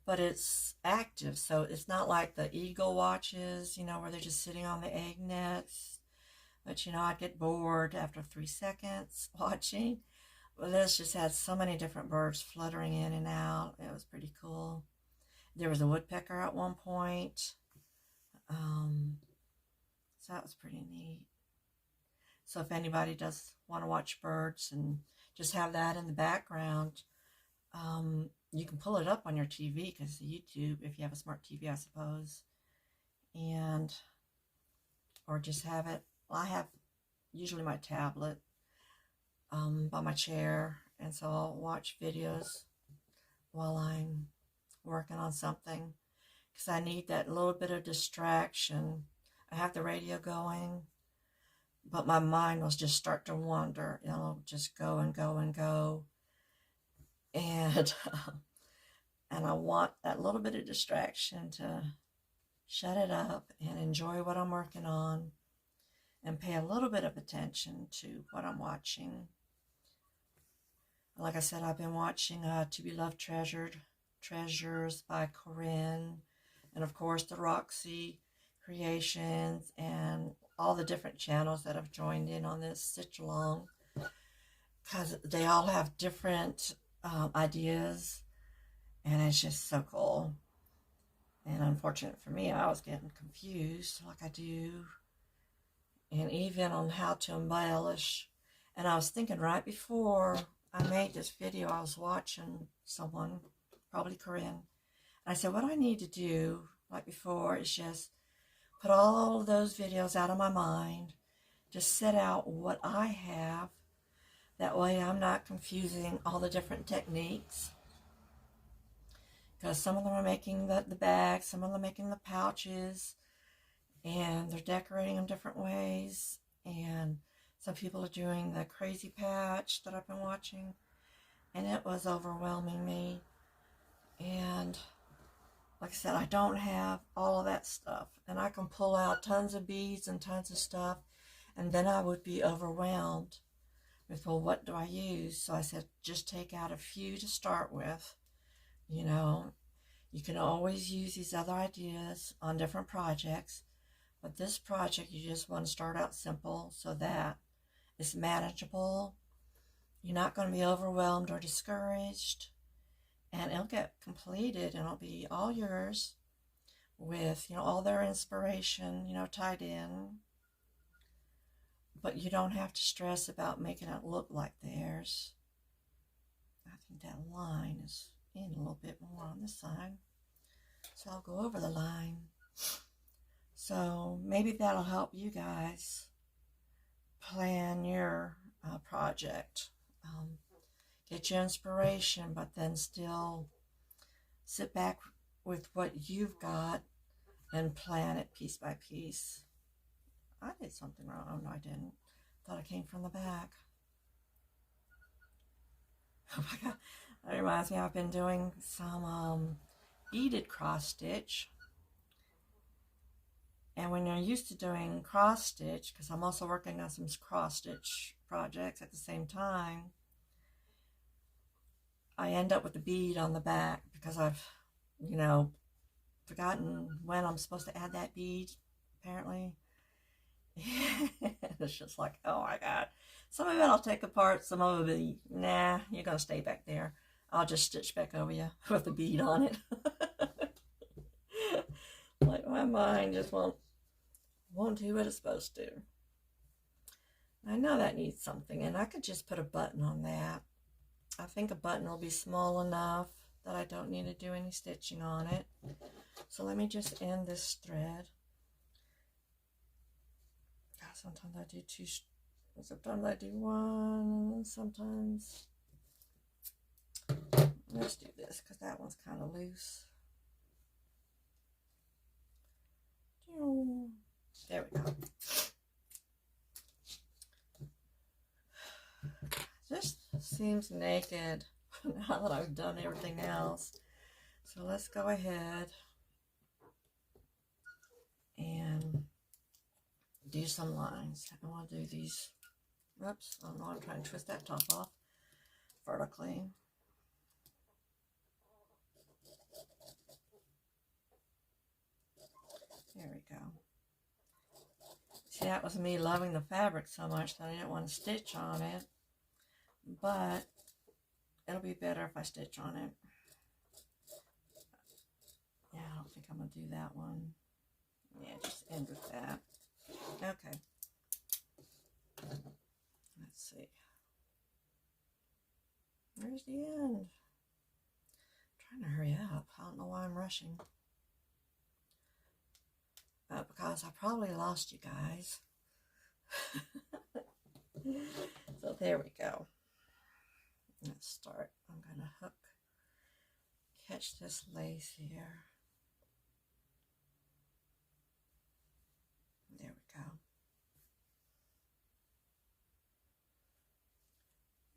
But it's active, so it's not like the eagle watches, you know, where they're just sitting on the egg nets. But, you know, I'd get bored after 3 seconds watching. Well, this just had so many different birds fluttering in and out. It was pretty cool. There was a woodpecker at one point. So that was pretty neat. So if anybody does want to watch birds and just have that in the background, you can pull it up on your TV because it's YouTube, if you have a smart TV, I suppose. And, or just have it, well, I have usually my tablet by my chair, and so I'll watch videos while I'm working on something because I need that little bit of distraction. I have the radio going, but my mind will just start to wander. It'll just go and go and go. And, and I want that little bit of distraction to shut it up and enjoy what I'm working on and pay a little bit of attention to what I'm watching. Like I said, I've been watching To Be Loved Treasures by Corinne, and of course the Roxy Creations, and all the different channels that have joined in on this stitch along, because they all have different ideas, and it's just so cool. And unfortunate for me, I was getting confused like I do, and even on how to embellish. And I was thinking right before I made this video, I was watching someone, probably Corinne, and I said, what I need to do, like before, is just put all of those videos out of my mind, just set out what I have. That way I'm not confusing all the different techniques. Because some of them are making the bags, some of them are making the pouches, and they're decorating them different ways. And some people are doing the crazy patch that I've been watching, and it was overwhelming me. And like I said, I don't have all of that stuff, and I can pull out tons of beads and tons of stuff, and then I would be overwhelmed with, well, what do I use? So I said, just take out a few to start with. You know, you can always use these other ideas on different projects, but this project you just want to start out simple so that it's manageable. You're not going to be overwhelmed or discouraged, and it'll get completed and it'll be all yours with, you know, all their inspiration, you know, tied in. But you don't have to stress about making it look like theirs. I think that line is in a little bit more on this side, so I'll go over the line. So maybe that'll help you guys plan your project. Get your inspiration, but then still sit back with what you've got and plan it piece by piece. I did something wrong. Oh, no, I didn't. Thought it came from the back. Oh my God. That reminds me, I've been doing some beaded cross stitch. And when you're used to doing cross stitch, because I'm also working on some cross stitch projects at the same time, I end up with the bead on the back because I've, you know, forgotten when I'm supposed to add that bead, apparently. It's just like, oh my God. Some of it I'll take apart, some of it will be, nah, you're going to stay back there. I'll just stitch back over you with the bead on it. Like my mind just won't do what it's supposed to. I know that needs something, and I could just put a button on that. I think a button will be small enough that I don't need to do any stitching on it. So let me just end this thread. God, sometimes I do two, sometimes I do one, sometimes. Let's do this because that one's kind of loose. There we go. This seems naked now that I've done everything else. So let's go ahead and do some lines. I want to do these. Oops, I don't know, I'm trying to twist that top off vertically. There we go. See, that was me loving the fabric so much that I didn't want to stitch on it. But it'll be better if I stitch on it. Yeah, I don't think I'm going to do that one. Yeah, just end with that. Okay. the end. I'm trying to hurry up. I don't know why I'm rushing. Because I probably lost you guys. So there we go. Let's start. I'm going to catch this lace here. There we go.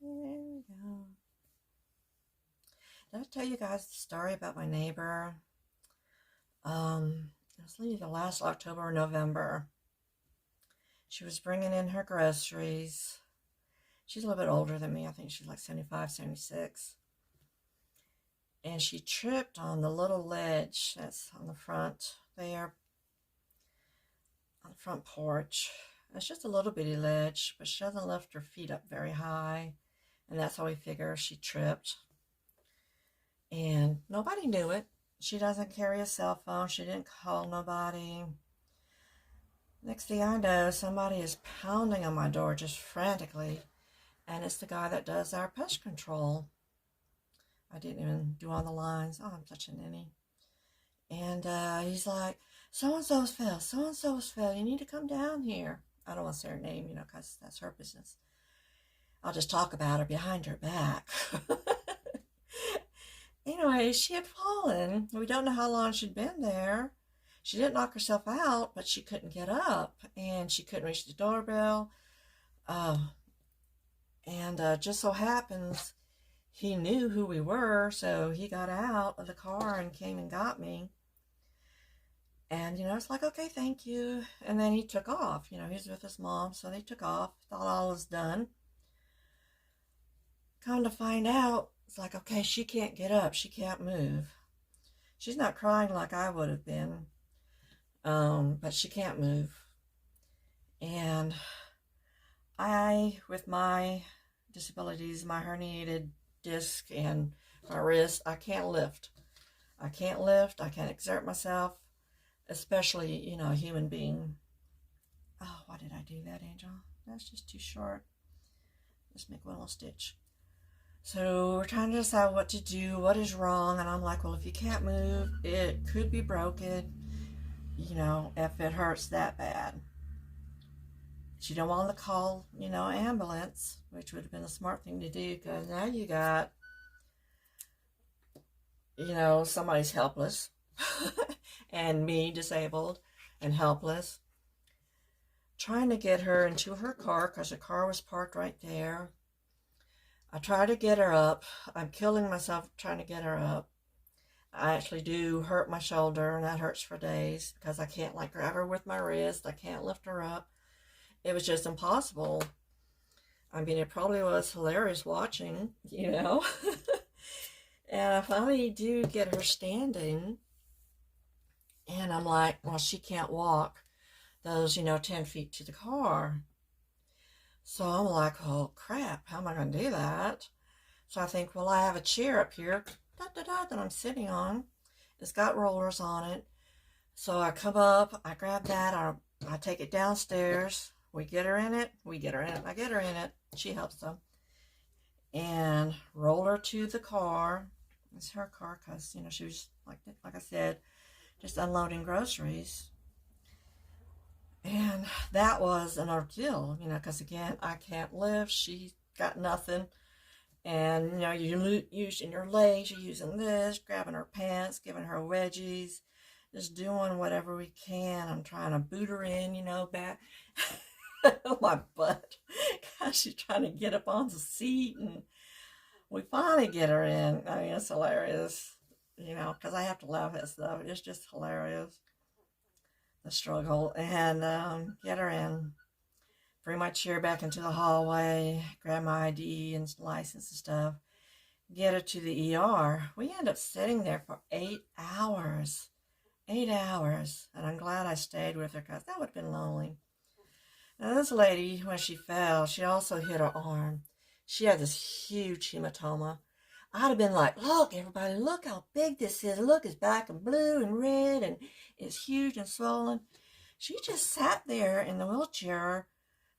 There we go. Did I tell you guys the story about my neighbor? It was either last October or November. She was bringing in her groceries. She's a little bit older than me. I think she's like 75, 76. And she tripped on the little ledge that's on the front there, on the front porch. It's just a little bitty ledge, but she doesn't lift her feet up very high. And that's how we figure she tripped. And nobody knew it. She doesn't carry a cell phone. She didn't call nobody. Next thing I know, somebody is pounding on my door just frantically. And it's the guy that does our pest control. I didn't even do all the lines. Oh, I'm such a ninny. And he's like, so-and-so's fell. So-and-so's fell. You need to come down here. I don't want to say her name, you know, because that's her business. I'll just talk about her behind her back. Anyway, she had fallen. We don't know how long she'd been there. She didn't knock herself out, but she couldn't get up. And she couldn't reach the doorbell. Just so happens, he knew who we were, so he got out of the car and came and got me. And, you know, it's like, okay, thank you. And then he took off. You know, he was with his mom, so they took off. Thought all was done. Come to find out, it's like, okay, she can't get up. She can't move. She's not crying like I would have been, but she can't move. And I, with my disabilities, my herniated disc and my wrist, I can't lift. I can't lift. I can't exert myself, especially, you know, a human being. Oh, why did I do that, Angel? That's just too short. Let's make one little stitch. So we're trying to decide what to do, what is wrong. And I'm like, well, if you can't move, it could be broken, you know, if it hurts that bad. She don't want to call, you know, ambulance, which would have been a smart thing to do, because now you got, you know, somebody's helpless and me disabled and helpless. Trying to get her into her car because her car was parked right there. I try to get her up. I'm killing myself trying to get her up. I actually do hurt my shoulder, and that hurts for days because I can't like grab her with my wrist. I can't lift her up. It was just impossible. I mean, it probably was hilarious watching, you know. And I finally do get her standing. And I'm like, well, she can't walk those, you know, 10 feet to the car. So I'm like, oh, crap, how am I going to do that? So I think, well, I have a chair up here that I'm sitting on. It's got rollers on it. So I come up, I grab that, I take it downstairs. We get her in it. I get her in it. She helps them. And roll her to the car. It's her car because, you know, she was, like I said, just unloading groceries. And that was an ordeal, you know, because, again, I can't lift. She got nothing. And, you know, you're using your legs. You're using this, grabbing her pants, giving her wedgies, just doing whatever we can. I'm trying to boot her in, you know, back. My butt. Gosh, she's trying to get up on the seat, and we finally get her in. I mean, it's hilarious, you know, because I have to laugh at stuff. It's just hilarious, the struggle. And get her in, bring my chair back into the hallway, grab my ID and license and stuff, get her to the ER. We end up sitting there for 8 hours. 8 hours. And I'm glad I stayed with her because that would have been lonely. Now, this lady, when she fell, she also hit her arm. She had this huge hematoma. I'd have been like, look, everybody, look how big this is. Look, it's black and blue and red, and it's huge and swollen. She just sat there in the wheelchair,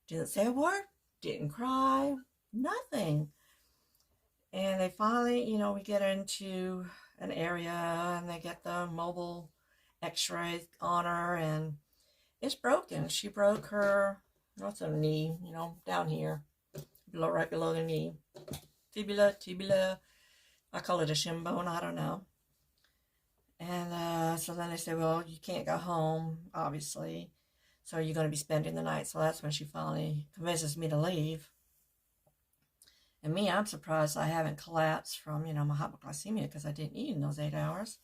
didn't say a word, didn't cry, nothing. And they finally, you know, we get into an area and they get the mobile x-ray on her, and it's broken. She broke her, what's her knee, you know, down here, below, right below the knee. Tibula. I call it a shin bone, I don't know. And so then they say, well, you can't go home, obviously. So you're going to be spending the night. So that's when she finally convinces me to leave. And me, I'm surprised I haven't collapsed from, you know, my hypoglycemia because I didn't eat in those 8 hours.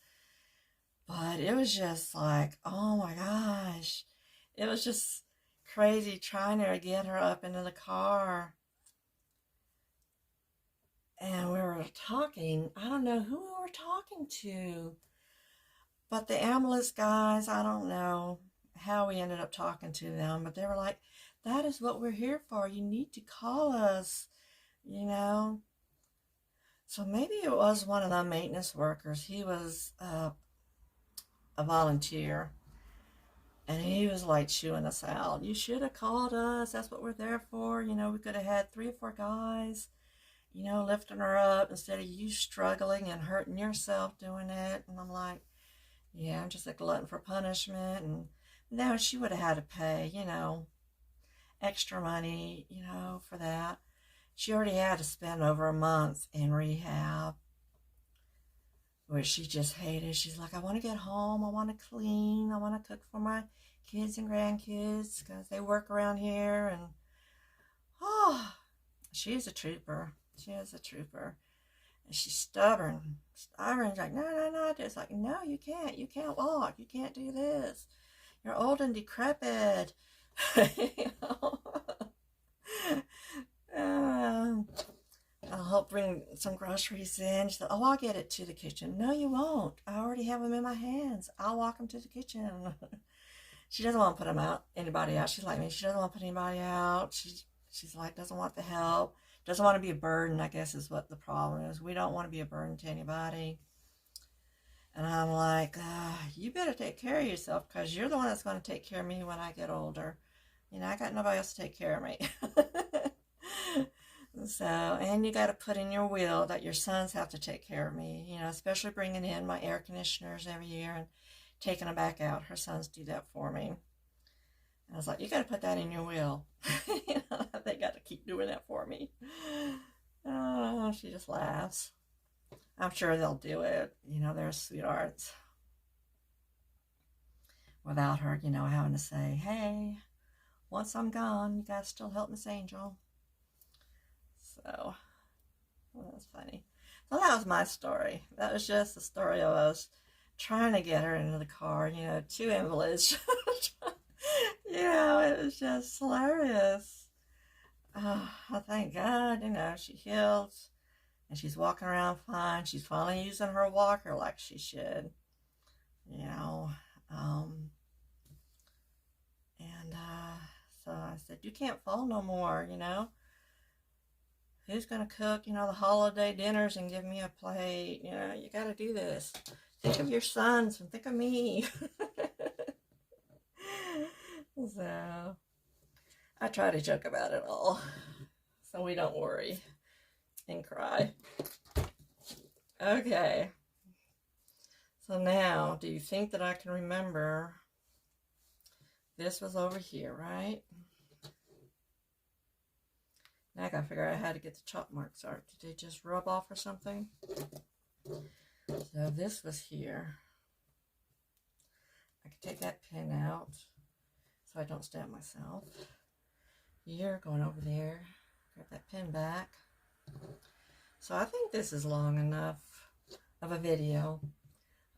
But it was just like, oh my gosh. It was just crazy trying to get her up into the car. And we were talking. I don't know who we were talking to. But the ambulance guys, I don't know how we ended up talking to them. But they were like, that is what we're here for. You need to call us, you know. So maybe it was one of the maintenance workers. He was a volunteer. And he was like chewing us out. You should have called us. That's what we're there for. You know, we could have had 3 or 4 guys, you know, lifting her up instead of you struggling and hurting yourself doing it. And I'm like, yeah, I'm just a glutton for punishment. And now she would have had to pay, you know, extra money, you know, for that. She already had to spend over a month in rehab, which she just hated. She's like, I want to get home. I want to clean. I want to cook for my kids and grandkids because they work around here. And, oh, she's a trooper. She is a trooper. And she's stubborn. Stubborn. She's like, no, no, no. It's like, no, you can't. You can't walk. You can't do this. You're old and decrepit. You know? I'll help bring some groceries in. She said, oh, I'll get it to the kitchen. No, you won't. I already have them in my hands. I'll walk them to the kitchen. She doesn't want to put anybody out. She's like me. She doesn't want to put anybody out. She's like, doesn't want the help. Doesn't want to be a burden, I guess is what the problem is. We don't want to be a burden to anybody. And I'm like, you better take care of yourself because you're the one that's going to take care of me when I get older. You know, I got nobody else to take care of me. So, and you got to put in your will that your sons have to take care of me, you know, especially bringing in my air conditioners every year and taking them back out. Her sons do that for me. And I was like, you got to put that in your will. You know, they got to keep doing that for me. Oh, she just laughs. I'm sure they'll do it. You know, they're sweethearts. Without her, you know, having to say, hey, once I'm gone, you guys still help Miss Angel. So, well, that was funny. So that was my story. That was just the story of us trying to get her into the car, you know, 2 invalids. You know, it was just hilarious. Oh, thank God, you know, she healed and she's walking around fine. She's finally using her walker like she should, you know. So I said, you can't fall no more, you know. Who's going to cook, you know, the holiday dinners and give me a plate? You know, you got to do this. Think of your sons and think of me. So, I try to joke about it all so we don't worry and cry. Okay. So now, do you think that I can remember this was over here, right? Now I gotta figure out how to get the chalk marks out. Did they just rub off or something? So this was here. I can take that pin out so I don't stab myself. You're going over there. Grab that pin back. So I think this is long enough of a video.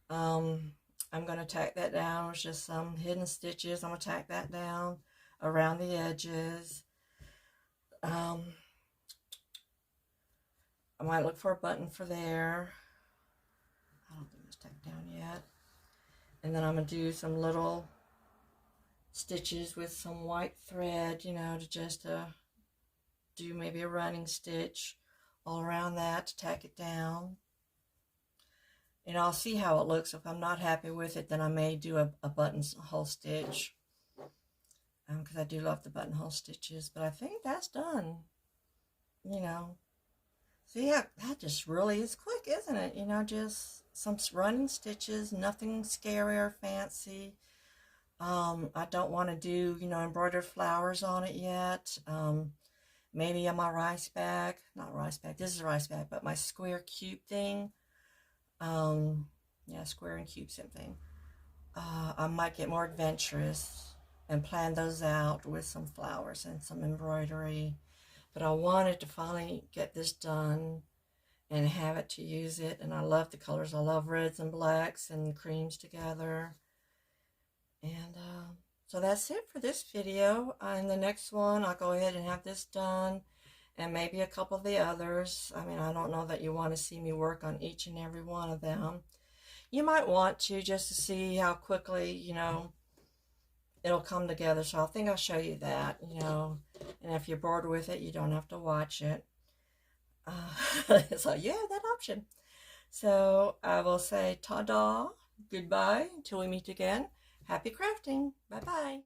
I'm going to tack that down with just some hidden stitches. I'm going to tack that down around the edges. I might look for a button for there. I don't think it's tacked down yet. And then I'm going to do some little stitches with some white thread, you know, to just do maybe a running stitch all around that to tack it down. And I'll see how it looks. If I'm not happy with it, then I may do a buttonhole stitch. Because I do love the buttonhole stitches. But I think that's done. You know. So yeah, that just really is quick, isn't it? You know, just some running stitches, nothing scary or fancy. I don't want to do, you know, embroidered flowers on it yet. Maybe on my rice bag, not rice bag, this is a rice bag, but my square cube thing. Yeah, square and cube, same thing. I might get more adventurous and plan those out with some flowers and some embroidery. But I wanted to finally get this done and have it to use it. And I love the colors. I love reds and blacks and creams together. And so that's it for this video. In the next one, I'll go ahead and have this done and maybe a couple of the others. I mean, I don't know that you want to see me work on each and every one of them. You might want to just to see how quickly, you know, it'll come together. So I think I'll show you that, you know, and if you're bored with it, you don't have to watch it. So you have that option. So I will say ta-da, goodbye, until we meet again. Happy crafting. Bye-bye.